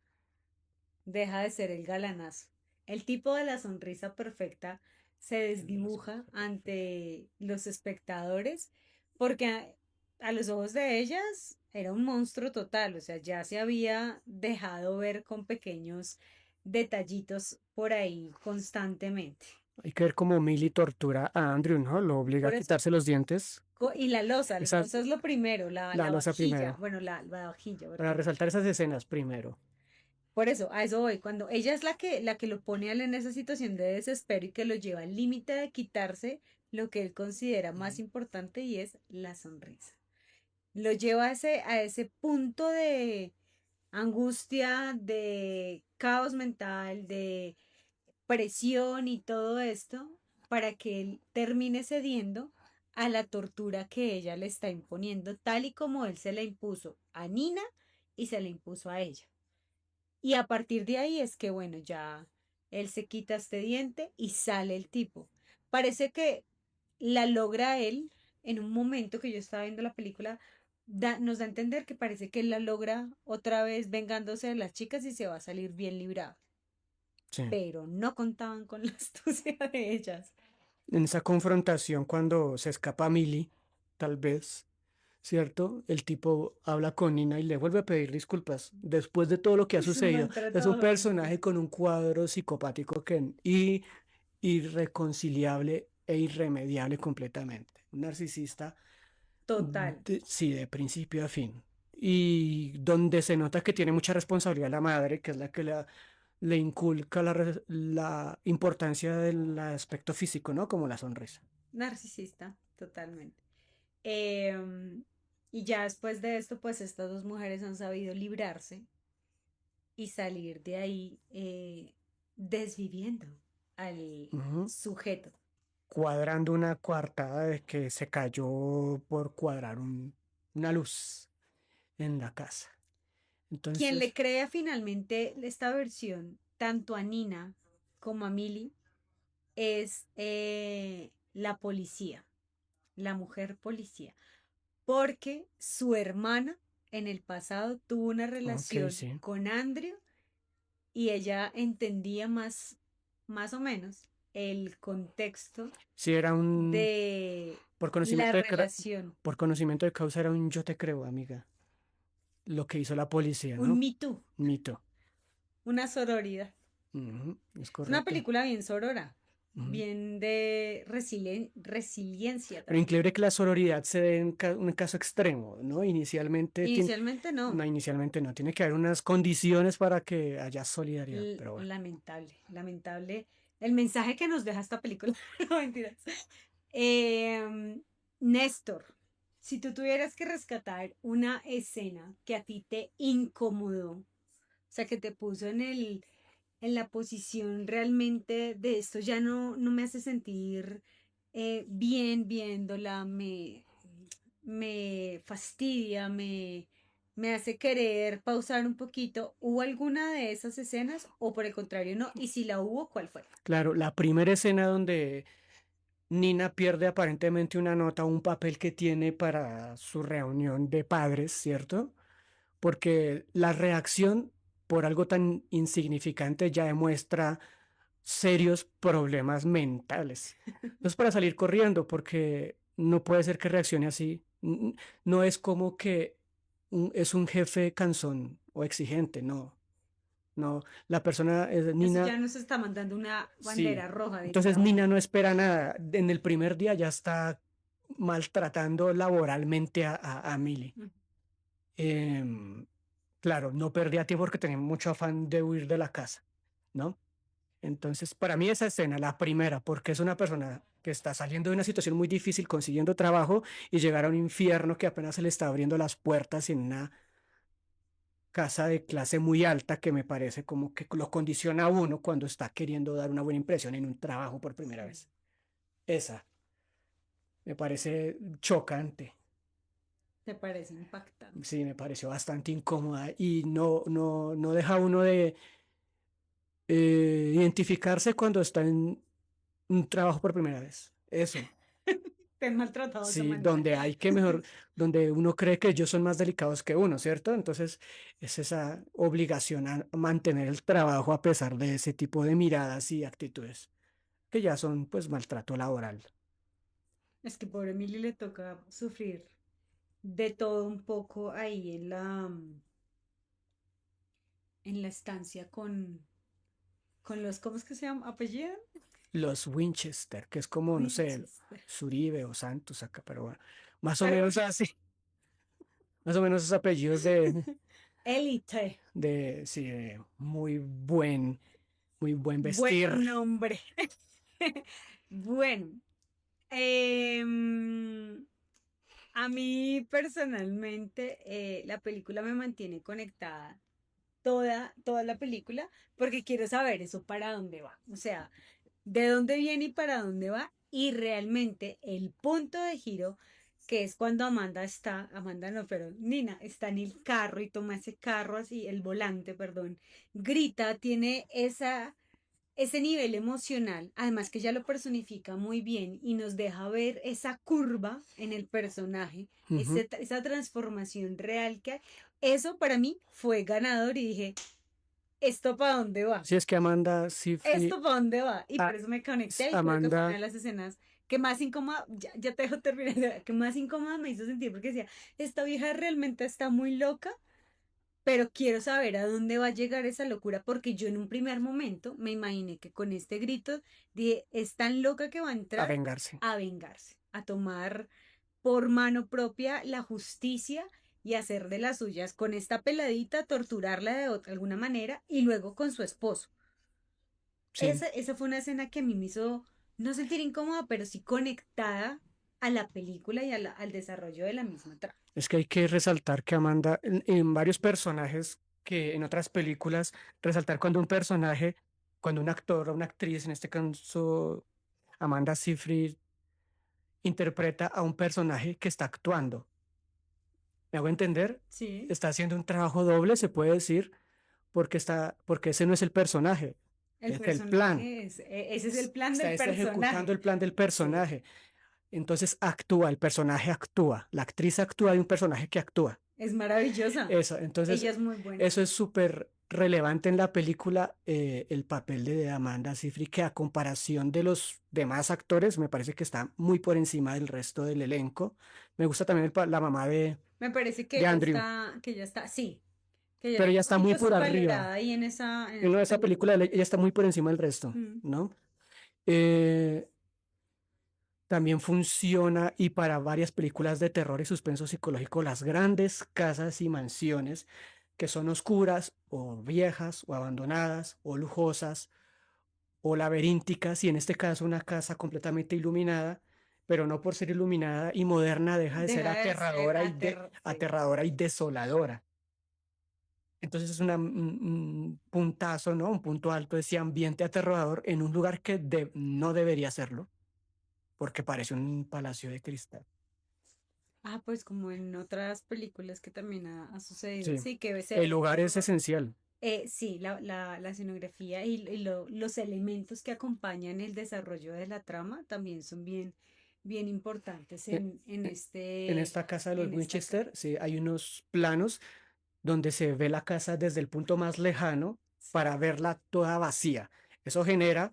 Speaker 2: deja de ser el galanazo. El tipo de la sonrisa perfecta se desdibuja ante los espectadores porque a los ojos de ellas era un monstruo total, o sea, ya se había dejado ver con pequeños detallitos por ahí constantemente.
Speaker 3: Hay que ver cómo Millie tortura a Andrew, ¿no? Lo obliga a
Speaker 2: Por eso,
Speaker 3: quitarse los dientes.
Speaker 2: y la
Speaker 3: Esa,
Speaker 2: loza es lo primero,
Speaker 3: la
Speaker 2: la
Speaker 3: losa
Speaker 2: vajilla,
Speaker 3: primero.
Speaker 2: bueno, la vajilla,
Speaker 3: Para
Speaker 2: ¿verdad?
Speaker 3: resaltar esas escenas primero.
Speaker 2: Por eso, a eso voy. Cuando ella es la que lo pone a él en esa situación de desespero y que lo lleva al límite de quitarse lo que él considera más importante y es la sonrisa. Lo lleva a ese punto de angustia, de caos mental, de presión y todo esto para que él termine cediendo a la tortura que ella le está imponiendo, tal y como él se la impuso a Nina y se la impuso a ella. Y a partir de ahí es que, bueno, ya él se quita este diente y sale el tipo. Parece que la logra él en un momento que yo estaba viendo la película, nos da a entender que parece que él la logra otra vez vengándose de las chicas y se va a salir bien librado.
Speaker 3: Sí.
Speaker 2: Pero no contaban con la astucia de ellas.
Speaker 3: En esa confrontación cuando se escapa Millie, tal vez, ¿cierto? El tipo habla con Nina y le vuelve a pedir disculpas después de todo lo que ha
Speaker 2: Y se lo
Speaker 3: sucedido.
Speaker 2: han
Speaker 3: Es un
Speaker 2: tratado
Speaker 3: personaje
Speaker 2: horrible.
Speaker 3: con un cuadro psicopático y irreconciliable e irremediable completamente. Un narcisista,
Speaker 2: Total.
Speaker 3: sí, de principio a fin. Y donde se nota que tiene mucha responsabilidad la madre, que es la que le inculca la importancia del aspecto físico, ¿no? Como la sonrisa.
Speaker 2: Narcisista, totalmente. Em, y ya después de esto, pues estas dos mujeres han sabido librarse y salir de ahí desviviendo al
Speaker 3: Ujú.
Speaker 2: sujeto.
Speaker 3: Cuadrando una coartada de que se cayó por cuadrar una luz en la casa.
Speaker 2: Quien le
Speaker 3: Entonces,
Speaker 2: crea finalmente esta versión, tanto a Nina como a Millie, es la policía, la mujer policía, porque su hermana en el pasado tuvo una
Speaker 3: ok,
Speaker 2: relación
Speaker 3: sí.
Speaker 2: con Andrew y ella entendía más o menos el contexto
Speaker 3: Sí, era
Speaker 2: de
Speaker 3: por
Speaker 2: la
Speaker 3: conocimiento
Speaker 2: relación,
Speaker 3: por conocimiento de causa era un yo te creo, amiga. Lo que hizo la policía,
Speaker 2: un
Speaker 3: ¿no?
Speaker 2: Me Too,
Speaker 3: Mito.
Speaker 2: una sororidad.
Speaker 3: Ujú, es
Speaker 2: Es una
Speaker 3: correcto.
Speaker 2: película bien sorora,
Speaker 3: Ujú.
Speaker 2: bien de resiliencia
Speaker 3: Pero
Speaker 2: también.
Speaker 3: increíble que la sororidad se dé en un caso extremo, ¿no?
Speaker 2: Inicialmente
Speaker 3: No,
Speaker 2: no.
Speaker 3: inicialmente no. Tiene que haber unas condiciones para que haya solidaridad, pero bueno.
Speaker 2: Lamentable, lamentable el mensaje que nos deja esta película. No, mentiras. Em, Néstor, si tú tuvieras que rescatar una escena que a ti te incomodó, o sea, que te puso en la posición realmente de esto, ya no me hace sentir bien viéndola, me fastidia, me hace querer pausar un poquito. ¿Hubo alguna de esas escenas o por el contrario no? Y si la hubo, ¿cuál fue?
Speaker 3: Claro, la primera escena donde Nina pierde aparentemente una nota, un papel que tiene para su reunión de padres, ¿cierto? Porque la reacción por algo tan insignificante ya demuestra serios problemas mentales. No es para salir corriendo, porque no puede ser que reaccione así. No es como que es un jefe cansón o exigente, no. No, la persona,
Speaker 2: Eso
Speaker 3: Nina,
Speaker 2: ya nos está mandando una
Speaker 3: sí.
Speaker 2: bandera roja
Speaker 3: Entonces Nina
Speaker 2: directamente.
Speaker 3: no espera nada. En el primer día ya está maltratando laboralmente a Millie.
Speaker 2: Mm.
Speaker 3: Em, claro, no perdía tiempo porque tenía mucho afán de huir de la casa, ¿no? Entonces, para mí esa escena, la primera, porque es una persona que está saliendo de una situación muy difícil, consiguiendo trabajo y llegar a un infierno que apenas se le está abriendo las puertas en una casa de clase muy alta que me parece como que lo condiciona a uno cuando está queriendo dar una buena impresión en un trabajo por primera
Speaker 2: Sí,
Speaker 3: vez. Esa me parece chocante.
Speaker 2: te parece impactante.
Speaker 3: Sí, me pareció bastante incómoda y no deja uno de identificarse cuando está en un trabajo por primera vez. Eso.
Speaker 2: te han maltratado de esa
Speaker 3: Sí,
Speaker 2: manera.
Speaker 3: donde hay que mejor, donde uno cree que ellos son más delicados que uno, ¿cierto? Entonces es esa obligación a mantener el trabajo a pesar de ese tipo de miradas y actitudes, que ya son pues maltrato laboral.
Speaker 2: Es que pobre Emily le toca sufrir de todo un poco ahí en la estancia con los, ¿cómo es que se llama? ¿Apellido?
Speaker 3: Los Winchester, que es como, no sé,
Speaker 2: Winchester.
Speaker 3: Zuribe o Santos acá, pero bueno, más o
Speaker 2: Pero
Speaker 3: menos así, más o menos esos apellidos
Speaker 2: élite,
Speaker 3: sí, de muy buen vestir.
Speaker 2: buen nombre. Bueno, a mí personalmente la película me mantiene conectada toda la película porque quiero saber eso para dónde va. O sea, de dónde viene y para dónde va. Y realmente el punto de giro, que es cuando Amanda no, pero Nina está en el carro y toma ese carro así, el volante, perdón, grita, tiene ese nivel emocional, además que ella lo personifica muy bien y nos deja ver esa curva en el personaje,
Speaker 3: Ujú.
Speaker 2: esa transformación real que hay. Eso para mí fue ganador y dije, ¿esto para dónde va?
Speaker 3: Sí, es que Amanda Seyfried,
Speaker 2: ¿Esto para dónde va? Y por
Speaker 3: ah,
Speaker 2: eso me conecté y creo que fue una de
Speaker 3: Amanda,
Speaker 2: las escenas que más incómoda, ya te dejo terminar, que más incómoda me hizo sentir porque decía, esta vieja realmente está muy loca, pero quiero saber a dónde va a llegar esa locura porque yo en un primer momento me imaginé que con este grito dije, es tan loca que va a
Speaker 3: a
Speaker 2: entrar
Speaker 3: vengarse.
Speaker 2: a vengarse, a tomar por mano propia la justicia y hacer de las suyas con esta peladita, torturarla de alguna manera y luego con su esposo.
Speaker 3: Sí,
Speaker 2: Esa fue una escena que a mí me hizo no sentir incómoda, pero sí conectada a la película y al desarrollo de la misma trama.
Speaker 3: es que hay que resaltar que Amanda, en varios personajes que en otras películas, resaltar cuando un personaje, cuando un actor o una actriz, en este caso Amanda Seyfried, interpreta a un personaje que está actuando. ¿Me hago entender?
Speaker 2: Sí,
Speaker 3: Está haciendo un trabajo doble, se puede decir, porque ese no es el personaje,
Speaker 2: el
Speaker 3: es el plan.
Speaker 2: personaje ese es el plan
Speaker 3: Está
Speaker 2: del
Speaker 3: ejecutando
Speaker 2: personaje.
Speaker 3: el plan del
Speaker 2: Sí,
Speaker 3: personaje. Entonces actúa, el personaje actúa, la actriz actúa de un personaje que actúa.
Speaker 2: es maravillosa.
Speaker 3: Eso, entonces,
Speaker 2: Ella es muy buena.
Speaker 3: eso es súper relevante en la película, el papel de Amanda Seyfried, que a comparación de los demás actores, me parece que está muy por encima del resto del elenco. Me gusta también la mamá
Speaker 2: Me parece
Speaker 3: de Andrew,
Speaker 2: que ella está, sí, que ella
Speaker 3: pero
Speaker 2: es
Speaker 3: ella
Speaker 2: un
Speaker 3: está muy
Speaker 2: poquito
Speaker 3: por
Speaker 2: subvalorada
Speaker 3: arriba.
Speaker 2: ahí en
Speaker 3: En
Speaker 2: esa
Speaker 3: esa
Speaker 2: película.
Speaker 3: película ella está muy por encima del resto,
Speaker 2: Mm.
Speaker 3: ¿no? Eh, También funciona y para varias películas de terror y suspenso psicológico, las grandes casas y mansiones que son oscuras o viejas o abandonadas o lujosas o laberínticas y en este caso una casa completamente iluminada, pero no por ser iluminada y moderna deja de ser
Speaker 2: Deja de ser sí.
Speaker 3: aterradora y desoladora. Entonces es un puntazo, ¿no? Un punto alto de ese ambiente aterrador en un lugar que no debería serlo, porque parece un palacio de cristal.
Speaker 2: Ah, pues como en otras películas que también ha sucedido.
Speaker 3: Sí,
Speaker 2: Sí, que se
Speaker 3: el
Speaker 2: ve
Speaker 3: lugar es
Speaker 2: todo.
Speaker 3: esencial.
Speaker 2: Sí, la escenografía y los elementos que acompañan el desarrollo de la trama también son bien importantes
Speaker 3: E- en esta casa de los
Speaker 2: en esta casa.
Speaker 3: Winchester, sí, hay unos planos donde se ve la casa desde el punto más lejano para verla toda vacía. Eso genera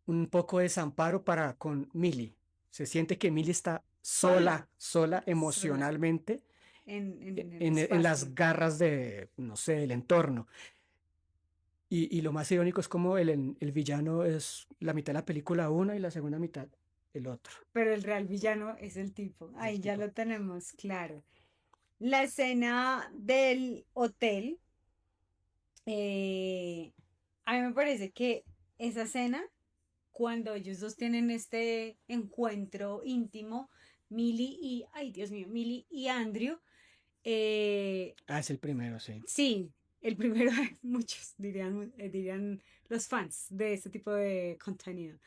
Speaker 3: un poco de desamparo para con Millie. Se siente que Millie está
Speaker 2: Sola,
Speaker 3: sola
Speaker 2: sola
Speaker 3: emocionalmente
Speaker 2: en el
Speaker 3: en las
Speaker 2: espacio.
Speaker 3: garras de, no sé, del entorno. Y lo más irónico es como el villano es la mitad de la película una y la segunda mitad el otro.
Speaker 2: Pero el real villano es el tipo.
Speaker 3: Es el
Speaker 2: Ahí ya
Speaker 3: tipo.
Speaker 2: lo tenemos claro. La escena del hotel, eh, a mí me parece que esa escena cuando ellos dos tienen este encuentro íntimo, Millie y, ay Dios mío, Millie y Andrew, eh,
Speaker 3: Ah, es el primero, sí.
Speaker 2: sí, el primero de muchos, dirían los fans de este tipo de contenido.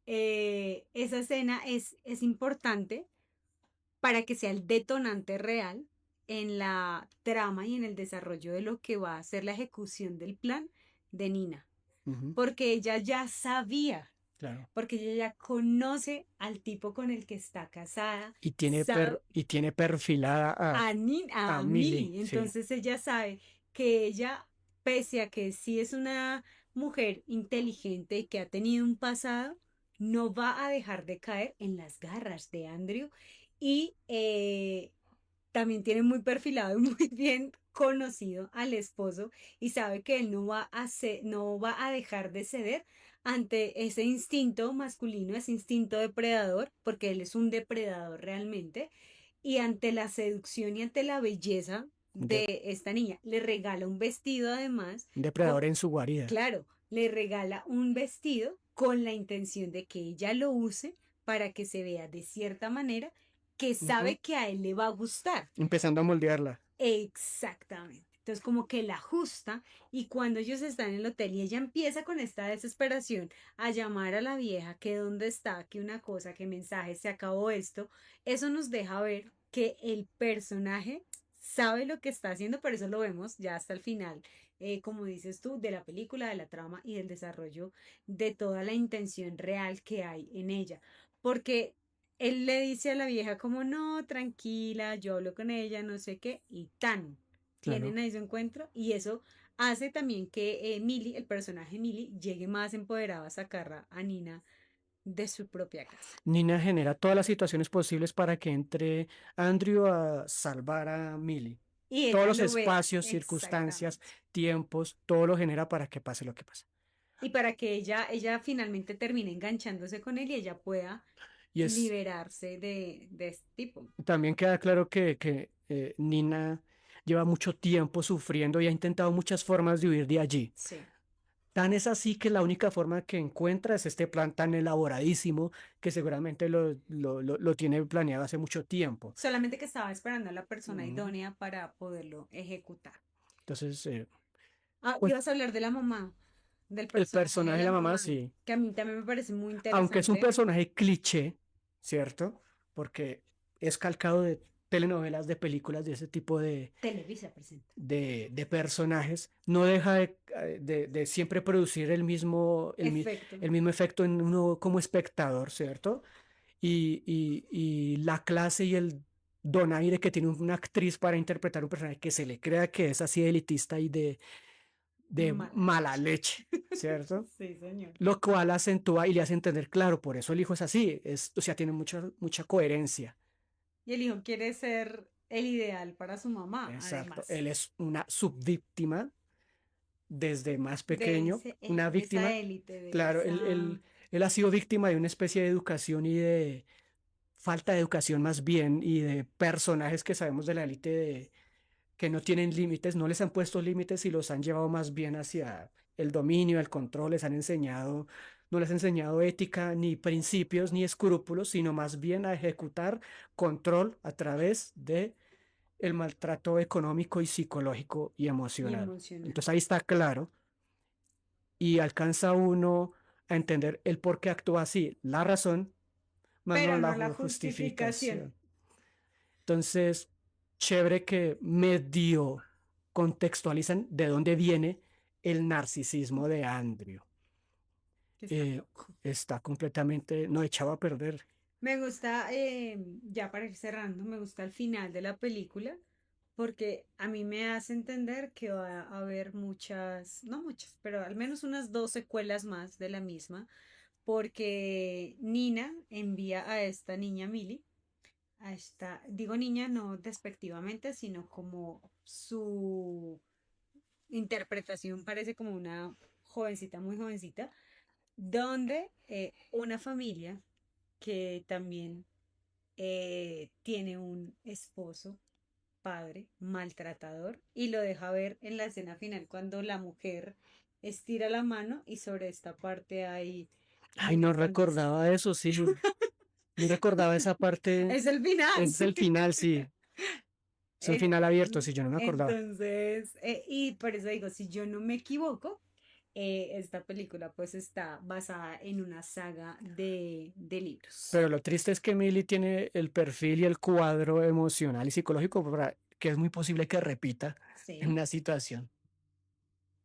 Speaker 2: Esa escena es importante para que sea el detonante real en la trama y en el desarrollo de lo que va a ser la ejecución del plan de Nina,
Speaker 3: Ujú.
Speaker 2: porque ella ya sabía
Speaker 3: Claro.
Speaker 2: porque ella ya conoce al tipo con el que está casada,
Speaker 3: Y tiene,
Speaker 2: sabe
Speaker 3: y tiene perfilada
Speaker 2: a
Speaker 3: a Millie,
Speaker 2: Millie.
Speaker 3: sí.
Speaker 2: Entonces ella sabe que ella, pese a que sí es una mujer inteligente y que ha tenido un pasado, no va a dejar de caer en las garras de Andrew y también tiene muy perfilado y muy bien conocido al esposo y sabe que él no va a dejar de ceder ante ese instinto masculino, ese instinto depredador, porque él es un depredador realmente, y ante la seducción y ante la belleza
Speaker 3: De,
Speaker 2: de esta niña. Le regala un vestido además,
Speaker 3: un depredador en su guarida.
Speaker 2: claro, le regala un vestido con la intención de que ella lo use para que se vea de cierta manera que
Speaker 3: Ujú.
Speaker 2: sabe que a él le va a gustar.
Speaker 3: Empezando a moldearla.
Speaker 2: Exactamente. Entonces como que la ajusta y cuando ellos están en el hotel y ella empieza con esta desesperación a llamar a la vieja que dónde está, que una cosa, que mensaje, se acabó esto, eso nos deja ver que el personaje sabe lo que está haciendo, pero eso lo vemos ya hasta el final, como dices tú, de la película, de la trama y del desarrollo de toda la intención real que hay en ella. Porque él le dice a la vieja como, no, tranquila, yo hablo con ella, no sé qué, y tan, tienen
Speaker 3: Claro.
Speaker 2: ahí su encuentro, y eso hace también que Millie, el personaje Millie, llegue más empoderado a sacar a Nina de su propia casa.
Speaker 3: Nina genera todas las situaciones posibles para que entre Andrew a salvar a Millie.
Speaker 2: Y
Speaker 3: Todos
Speaker 2: ella
Speaker 3: los
Speaker 2: lo vea,
Speaker 3: espacios, circunstancias,
Speaker 2: exactamente.
Speaker 3: tiempos, todo lo genera para que pase lo que pasa.
Speaker 2: Y para que ella finalmente termine enganchándose con él y ella pueda
Speaker 3: Y es
Speaker 2: liberarse de este tipo.
Speaker 3: también queda claro que Nina lleva mucho tiempo sufriendo y ha intentado muchas formas de huir de allí.
Speaker 2: Sí.
Speaker 3: Tan es así que la única forma que encuentra es este plan tan elaboradísimo que seguramente lo tiene planeado hace mucho tiempo.
Speaker 2: Solamente que estaba esperando a la persona
Speaker 3: Ujú.
Speaker 2: idónea para poderlo ejecutar.
Speaker 3: Entonces,
Speaker 2: Ah,
Speaker 3: pues
Speaker 2: ibas a hablar de la mamá, del
Speaker 3: el
Speaker 2: personaje de
Speaker 3: personaje de
Speaker 2: la
Speaker 3: la mamá
Speaker 2: mamá,
Speaker 3: sí,
Speaker 2: que a mí también me parece muy
Speaker 3: aunque es un
Speaker 2: interesante.
Speaker 3: personaje cliché, ¿cierto? Porque es calcado de telenovelas, de películas, de ese tipo
Speaker 2: Televisa presenta.
Speaker 3: de personajes, no deja de siempre producir
Speaker 2: Efecto.
Speaker 3: el mismo efecto en uno como espectador, ¿cierto? Y la clase y el donaire que tiene una actriz para interpretar un personaje que se le crea que es así elitista y de
Speaker 2: Mala
Speaker 3: mala
Speaker 2: leche.
Speaker 3: leche, ¿cierto?
Speaker 2: Sí, señor.
Speaker 3: Lo cual acentúa y le hace entender, claro, por eso el hijo es así, o sea, tiene mucha coherencia.
Speaker 2: Y el hijo quiere ser el ideal para su mamá,
Speaker 3: Exacto.
Speaker 2: además
Speaker 3: Él es una subvíctima desde más
Speaker 2: de
Speaker 3: pequeño, una
Speaker 2: de esa
Speaker 3: víctima.
Speaker 2: élite, de
Speaker 3: Claro,
Speaker 2: esa...
Speaker 3: él ha sido víctima de una especie de educación y de falta de educación más bien y de personajes que sabemos de la élite que no tienen límites, no les han puesto límites y los han llevado más bien hacia el dominio, el control, no les han enseñado ética, ni principios, ni escrúpulos, sino más bien a ejecutar control a través de el maltrato económico y psicológico y
Speaker 2: y
Speaker 3: emocional.
Speaker 2: emocional.
Speaker 3: Entonces ahí está claro y alcanza uno a entender el por qué actúa así, la razón, más no
Speaker 2: Pero
Speaker 3: la
Speaker 2: no la justificación.
Speaker 3: justificación. Entonces, chévere que medio contextualizan de dónde viene el narcisismo de Andrew.
Speaker 2: Que está
Speaker 3: Eh,
Speaker 2: loco.
Speaker 3: Está completamente, no echado a perder.
Speaker 2: Me gusta, ya para ir cerrando, me gusta el final de la película porque a mí me hace entender que va a haber muchas, no muchas, pero al menos unas dos secuelas más de la misma, porque Nina envía a esta niña Millie, a esta, digo niña no despectivamente, sino como su interpretación parece como una jovencita, muy jovencita, donde una familia que también tiene un esposo, padre, maltratador, y lo deja ver en la escena final cuando la mujer estira la mano y sobre esta parte hay
Speaker 3: Ay, no
Speaker 2: bastantes...
Speaker 3: recordaba eso, sí. No recordaba esa parte.
Speaker 2: Es el final.
Speaker 3: Es el final, sí. Es un
Speaker 2: Eh,
Speaker 3: final abierto, sí, yo no me acordaba.
Speaker 2: Entonces, y por eso digo, si yo no me equivoco, esta película pues está basada en una saga de libros.
Speaker 3: Pero lo triste es que Millie tiene el perfil y el cuadro emocional y psicológico que es muy posible que repita en
Speaker 2: Sí,
Speaker 3: una situación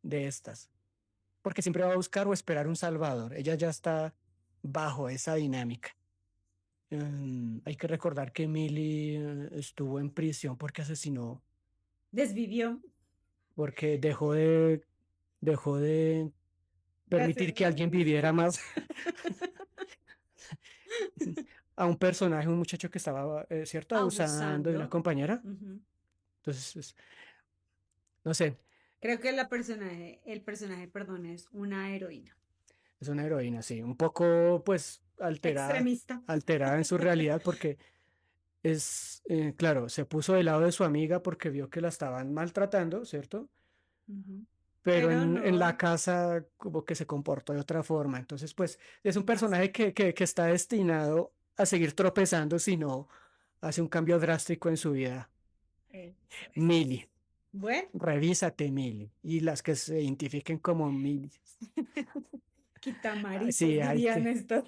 Speaker 3: de estas. Porque siempre va a buscar o esperar un salvador. Ella ya está bajo esa dinámica. Hay que recordar que Millie estuvo en prisión porque asesinó,
Speaker 2: Desvivió.
Speaker 3: porque dejó de permitir que alguien viviera más a un personaje, un muchacho que estaba, ¿cierto?, abusando de una
Speaker 2: Abusando.
Speaker 3: compañera.
Speaker 2: Ujú.
Speaker 3: Entonces, no sé,
Speaker 2: Creo que el personaje, perdón, es una heroína.
Speaker 3: es una heroína, sí, un poco, pues,
Speaker 2: Extremista.
Speaker 3: alterada en su realidad porque claro, se puso del lado de su amiga porque vio que la estaban maltratando, ¿cierto?
Speaker 2: Ujú.
Speaker 3: Pero
Speaker 2: Pero
Speaker 3: en la
Speaker 2: no,
Speaker 3: casa como que se comportó de otra forma. Entonces, pues, es un
Speaker 2: basta.
Speaker 3: personaje que está destinado a seguir tropezando si no hace un cambio drástico en su vida.
Speaker 2: Eso es.
Speaker 3: Millie,
Speaker 2: Bueno,
Speaker 3: revísate, Millie. Y las que se identifiquen como Millie. Sí,
Speaker 2: quitamaritas, dirían esto.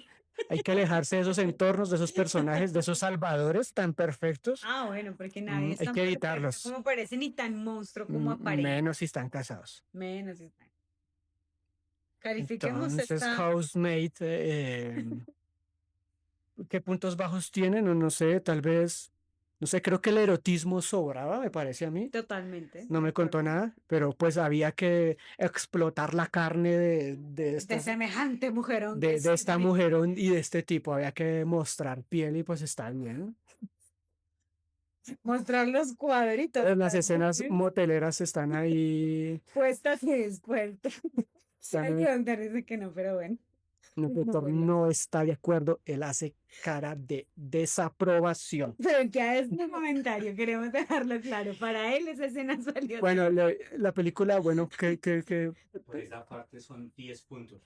Speaker 3: hay que alejarse de esos entornos, de esos personajes, de esos salvadores tan perfectos.
Speaker 2: Ah, bueno, porque nadie es
Speaker 3: Hay
Speaker 2: tan
Speaker 3: que
Speaker 2: perfecto
Speaker 3: evitarlos.
Speaker 2: como parece, ni tan monstruo como aparenta.
Speaker 3: Menos si están casados.
Speaker 2: Menos está. Califiquemos
Speaker 3: Entonces,
Speaker 2: esta
Speaker 3: Housemate, ¿qué puntos bajos tienen? No sé, tal vez, no sé, creo que el erotismo sobraba, me parece a mí.
Speaker 2: totalmente,
Speaker 3: No
Speaker 2: de
Speaker 3: me contó
Speaker 2: acuerdo.
Speaker 3: nada, pero pues había que explotar la carne
Speaker 2: De semejante mujerón que
Speaker 3: de
Speaker 2: sí.
Speaker 3: esta mujerón y de este tipo. Había que mostrar piel y pues está bien.
Speaker 2: Mostrar los cuadritos,
Speaker 3: Las
Speaker 2: ¿sabes?
Speaker 3: escenas moteleras están ahí.
Speaker 2: Puestas y dispuestas. El
Speaker 3: Están,
Speaker 2: guión dice que no, pero bueno.
Speaker 3: el
Speaker 2: No
Speaker 3: director
Speaker 2: fue lo-
Speaker 3: no está de acuerdo, él hace cara de desaprobación.
Speaker 2: Pero ya este comentario queremos dejarlo claro. Para él esa escena salió
Speaker 3: Bueno,
Speaker 2: terrible.
Speaker 3: la película, bueno,
Speaker 4: Por esa parte son 10 puntos.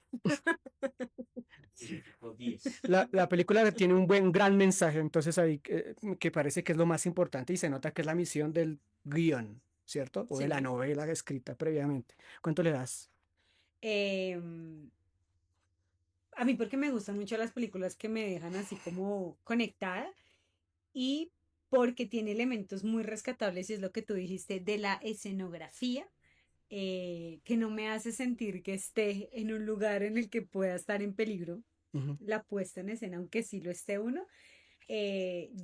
Speaker 4: Significó 10.
Speaker 3: la película tiene un gran mensaje, entonces ahí que parece que es lo más importante y se nota que es la misión del guión, ¿cierto? O de la
Speaker 2: Sí.
Speaker 3: novela escrita previamente. ¿Cuánto le das?
Speaker 2: Em, a mí porque me gustan mucho las películas que me dejan así como conectada y porque tiene elementos muy rescatables y es lo que tú dijiste de la escenografía, que no me hace sentir que esté en un lugar en el que pueda estar en peligro
Speaker 3: Ujú.
Speaker 2: la puesta en escena, aunque sí lo esté uno.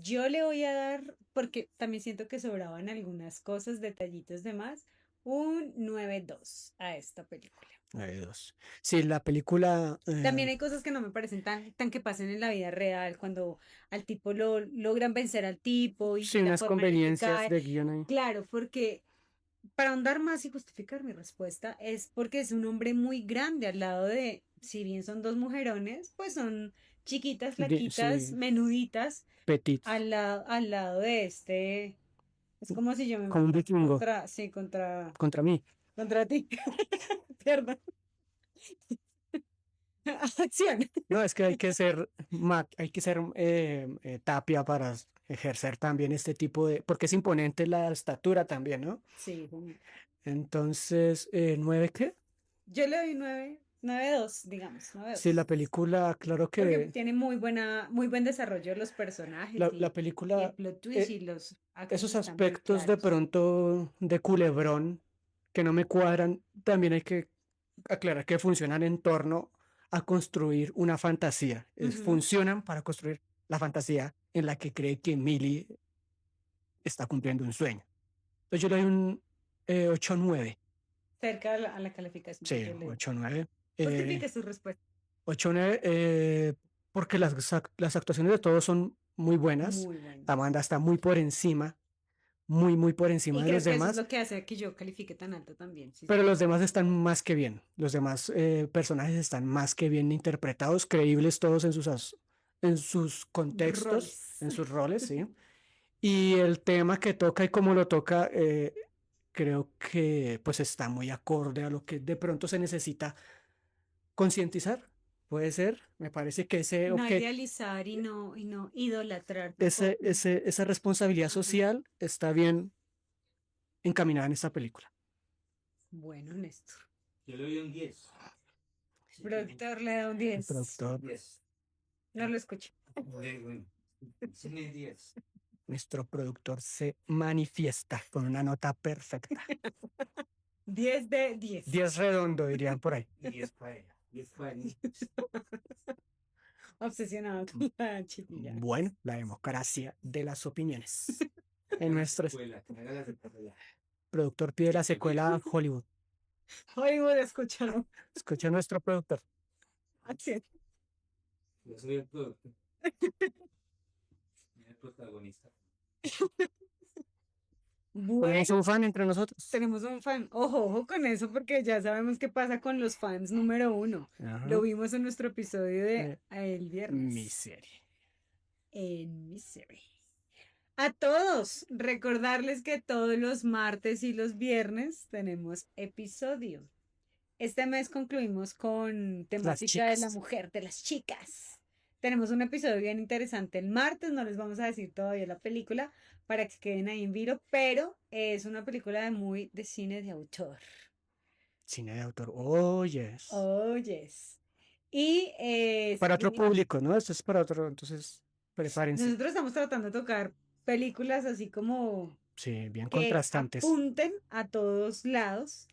Speaker 2: Yo le voy a dar, porque también siento que sobraban algunas cosas, detallitos de más, un 9,2 a esta película.
Speaker 3: Hay dos. Sí, la película,
Speaker 2: También hay cosas que no me parecen tan que pasen en la vida real, cuando al tipo lo logran vencer al tipo y
Speaker 3: sí,
Speaker 2: la
Speaker 3: unas
Speaker 2: forma en la que
Speaker 3: conveniencias
Speaker 2: cae.
Speaker 3: de guión ahí.
Speaker 2: Claro, porque para ahondar más y justificar mi respuesta es porque es un hombre muy grande al lado de, si bien son dos mujerones, pues son chiquitas, flaquitas,
Speaker 3: Sí,
Speaker 2: menuditas
Speaker 3: Petit,
Speaker 2: al lado de este. Es como si yo me
Speaker 3: como un
Speaker 2: enfrentara
Speaker 3: vikingo,
Speaker 2: sí,
Speaker 3: contra mí.
Speaker 2: contra ti. Perdón. Acción.
Speaker 3: No, es que hay que ser tapia para ejercer también este tipo porque es imponente la estatura también, ¿no?
Speaker 2: Sí, genial.
Speaker 3: Entonces, ¿nueve qué?
Speaker 2: Yo le doy 9,2, digamos,
Speaker 3: Sí, la
Speaker 2: 9,2.
Speaker 3: película, claro
Speaker 2: Porque
Speaker 3: que
Speaker 2: tiene muy buen desarrollo de los personajes
Speaker 3: la
Speaker 2: y el
Speaker 3: película,
Speaker 2: plot twist
Speaker 3: eh,
Speaker 2: y los actos
Speaker 3: esos
Speaker 2: están muy
Speaker 3: aspectos de
Speaker 2: claros.
Speaker 3: pronto de culebrón que no me cuadran, también hay que aclarar que funcionan en torno a construir una fantasía.
Speaker 2: Ujú.
Speaker 3: Funcionan para construir la fantasía en la que cree que Millie está cumpliendo un sueño. Entonces yo le doy un 8-9.
Speaker 2: Cerca a la calificación que
Speaker 3: Sí,
Speaker 2: yo le di.
Speaker 3: 8-9.
Speaker 2: Justifique su respuesta.
Speaker 3: 8-9, porque las actuaciones de todos son muy buenas.
Speaker 2: Muy bueno.
Speaker 3: Amanda está muy por encima, muy por encima
Speaker 2: Y
Speaker 3: de los
Speaker 2: creo que eso es
Speaker 3: demás,
Speaker 2: lo que hace que yo califique tan alto también. Sí,
Speaker 3: pero
Speaker 2: sí.
Speaker 3: los demás están más que bien. Los demás personajes están más que bien interpretados, creíbles todos en sus contextos,
Speaker 2: Roles.
Speaker 3: en sus roles, sí. Y el tema que toca y cómo lo toca, creo que pues está muy acorde a lo que de pronto se necesita concientizar. Puede ser, me parece que
Speaker 2: No idealizar y no idolatrar tampoco.
Speaker 3: esa responsabilidad
Speaker 2: Ajá.
Speaker 3: social está bien encaminada en esta película.
Speaker 2: Bueno, Néstor.
Speaker 4: Yo le doy un 10.
Speaker 2: Productor le da un
Speaker 3: El
Speaker 2: 10.
Speaker 3: productor,
Speaker 4: 10.
Speaker 2: No lo escucho.
Speaker 4: Cine 10.
Speaker 3: nuestro productor se manifiesta con una nota perfecta.
Speaker 2: 10 de 10.
Speaker 3: 10 redondo, dirían por ahí.
Speaker 4: Y 10 para ella. 10 para mí.
Speaker 2: Obsesionado con la chiquilla.
Speaker 3: Bueno, la democracia de las opiniones. En nuestro
Speaker 4: Secuela, que me haga la secuela.
Speaker 3: productor pide la secuela a Hollywood.
Speaker 2: Hollywood, escúchalo.
Speaker 3: Escucha a nuestro productor.
Speaker 2: Así es.
Speaker 4: Yo soy el productor. El protagonista.
Speaker 2: Bueno,
Speaker 3: Tenemos un fan entre nosotros.
Speaker 2: tenemos un fan. Ojo con eso, porque ya sabemos qué pasa con los fans número 1.
Speaker 3: Ajá.
Speaker 2: Lo vimos en nuestro episodio de el viernes.
Speaker 3: Miseria.
Speaker 2: En Misery. A todos, recordarles que todos los martes y los viernes tenemos episodio. Este mes concluimos con temática de la
Speaker 3: chicas.
Speaker 2: mujer, de las chicas. Tenemos un episodio bien interesante el martes, no les vamos a decir todavía la película para que queden ahí en vilo, pero es una película de cine de autor.
Speaker 3: Cine de autor. Oh, yes.
Speaker 2: Oh, yes. Y
Speaker 3: Para otro
Speaker 2: sí,
Speaker 3: público, ¿no? Esto es para otro, entonces prepárense.
Speaker 2: nosotros estamos tratando de tocar películas así como
Speaker 3: Sí, bien
Speaker 2: que
Speaker 3: contrastantes.
Speaker 2: apunten a todos lados.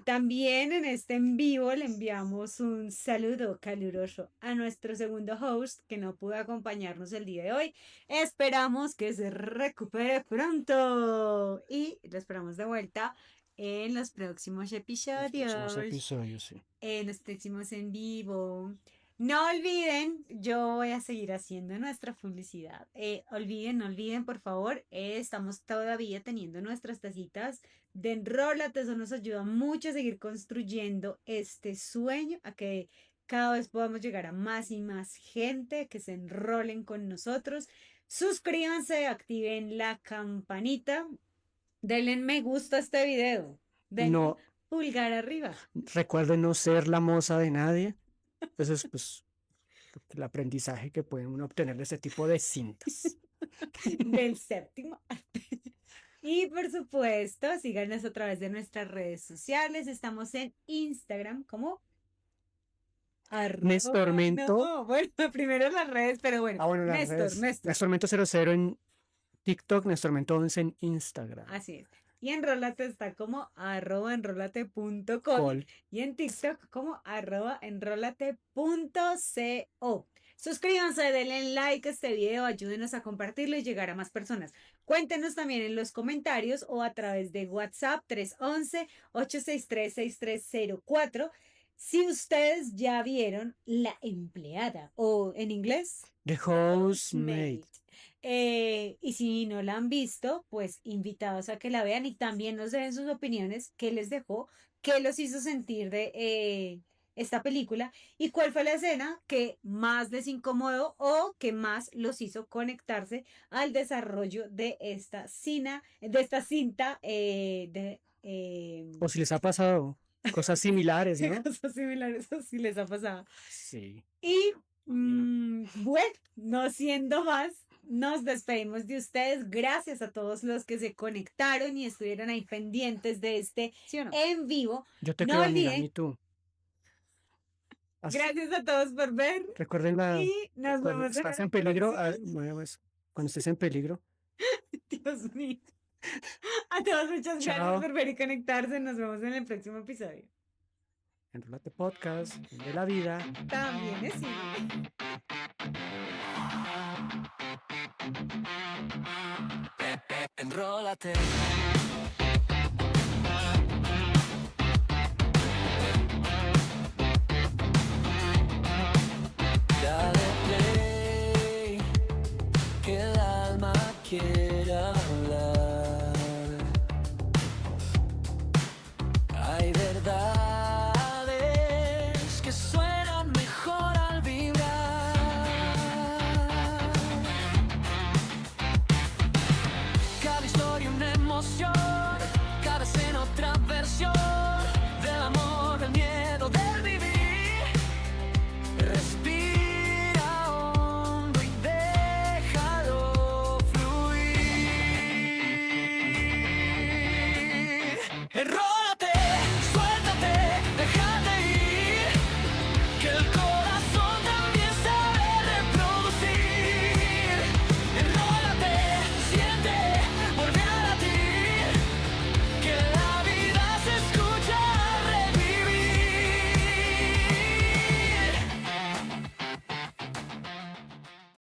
Speaker 2: También en este en vivo le enviamos un saludo caluroso a nuestro segundo host que no pudo acompañarnos el día de hoy. Esperamos que se recupere pronto y lo esperamos de vuelta en los próximos
Speaker 3: Los próximos
Speaker 2: episodios,
Speaker 3: episodios, sí.
Speaker 2: en los próximos en vivo. No olviden, yo voy a seguir haciendo nuestra publicidad. No olviden, por favor, estamos todavía teniendo nuestras tacitas de Enrólate. Eso nos ayuda mucho a seguir construyendo este sueño, a que cada vez podamos llegar a más y más gente que se enrolen con nosotros. Suscríbanse, activen la campanita, denle me gusta a este video, denle
Speaker 3: No,
Speaker 2: pulgar arriba.
Speaker 3: recuerden no ser la moza de nadie. Ese es pues el aprendizaje que pueden uno obtener de este tipo de cintas.
Speaker 2: Del séptimo arte. Y por supuesto, síganos a través de nuestras redes sociales. Estamos en Instagram como
Speaker 3: Nestormento.
Speaker 2: No, bueno, primero las redes, pero bueno.
Speaker 3: Ah, bueno, las
Speaker 2: Néstor,
Speaker 3: redes.
Speaker 2: Néstor.
Speaker 3: Nestormento 00 en TikTok, Nestormento 11 en Instagram.
Speaker 2: Así es. Y Enrólate está como @enrolate.com
Speaker 3: Col.
Speaker 2: y en TikTok como @enrolate.co. Suscríbanse, denle like a este video, ayúdenos a compartirlo y llegar a más personas. Cuéntenos también en los comentarios o a través de WhatsApp 311-863-6304 si ustedes ya vieron La Empleada o en inglés
Speaker 3: The Housemaid.
Speaker 2: y si no la han visto, pues invitados a que la vean y también nos den sus opiniones, qué les dejó, qué los hizo sentir de esta película y cuál fue la escena que más les incomodó o que más los hizo conectarse al desarrollo de esta cinta,
Speaker 3: O si les ha pasado cosas similares,
Speaker 2: qué
Speaker 3: ¿no?
Speaker 2: cosas similares o si les ha pasado.
Speaker 3: Sí.
Speaker 2: Y bueno, no siendo más, nos despedimos de ustedes. Gracias a todos los que se conectaron y estuvieron ahí pendientes de este ¿sí o no?
Speaker 3: Eh,
Speaker 2: en vivo.
Speaker 3: Yo te
Speaker 2: No
Speaker 3: creo, amiga,
Speaker 2: olviden-
Speaker 3: ni tú.
Speaker 2: Gracias a todos por ver
Speaker 3: Recuerden
Speaker 2: y nos
Speaker 3: cuando
Speaker 2: vemos
Speaker 3: estás
Speaker 2: el
Speaker 3: en peligro,
Speaker 2: próximo-
Speaker 3: pues, cuando estés en peligro,
Speaker 2: Dios mío. A todos muchas
Speaker 3: Chao.
Speaker 2: gracias por ver y conectarse. Nos vemos en el próximo episodio.
Speaker 3: Enrólate Podcast de la vida.
Speaker 2: También es cine.
Speaker 1: Enrólate. Dale play, que el alma quiera hablar. Hay verdades que suenan mejor al vibrar. Cada historia una emoción, cada escena otra versión.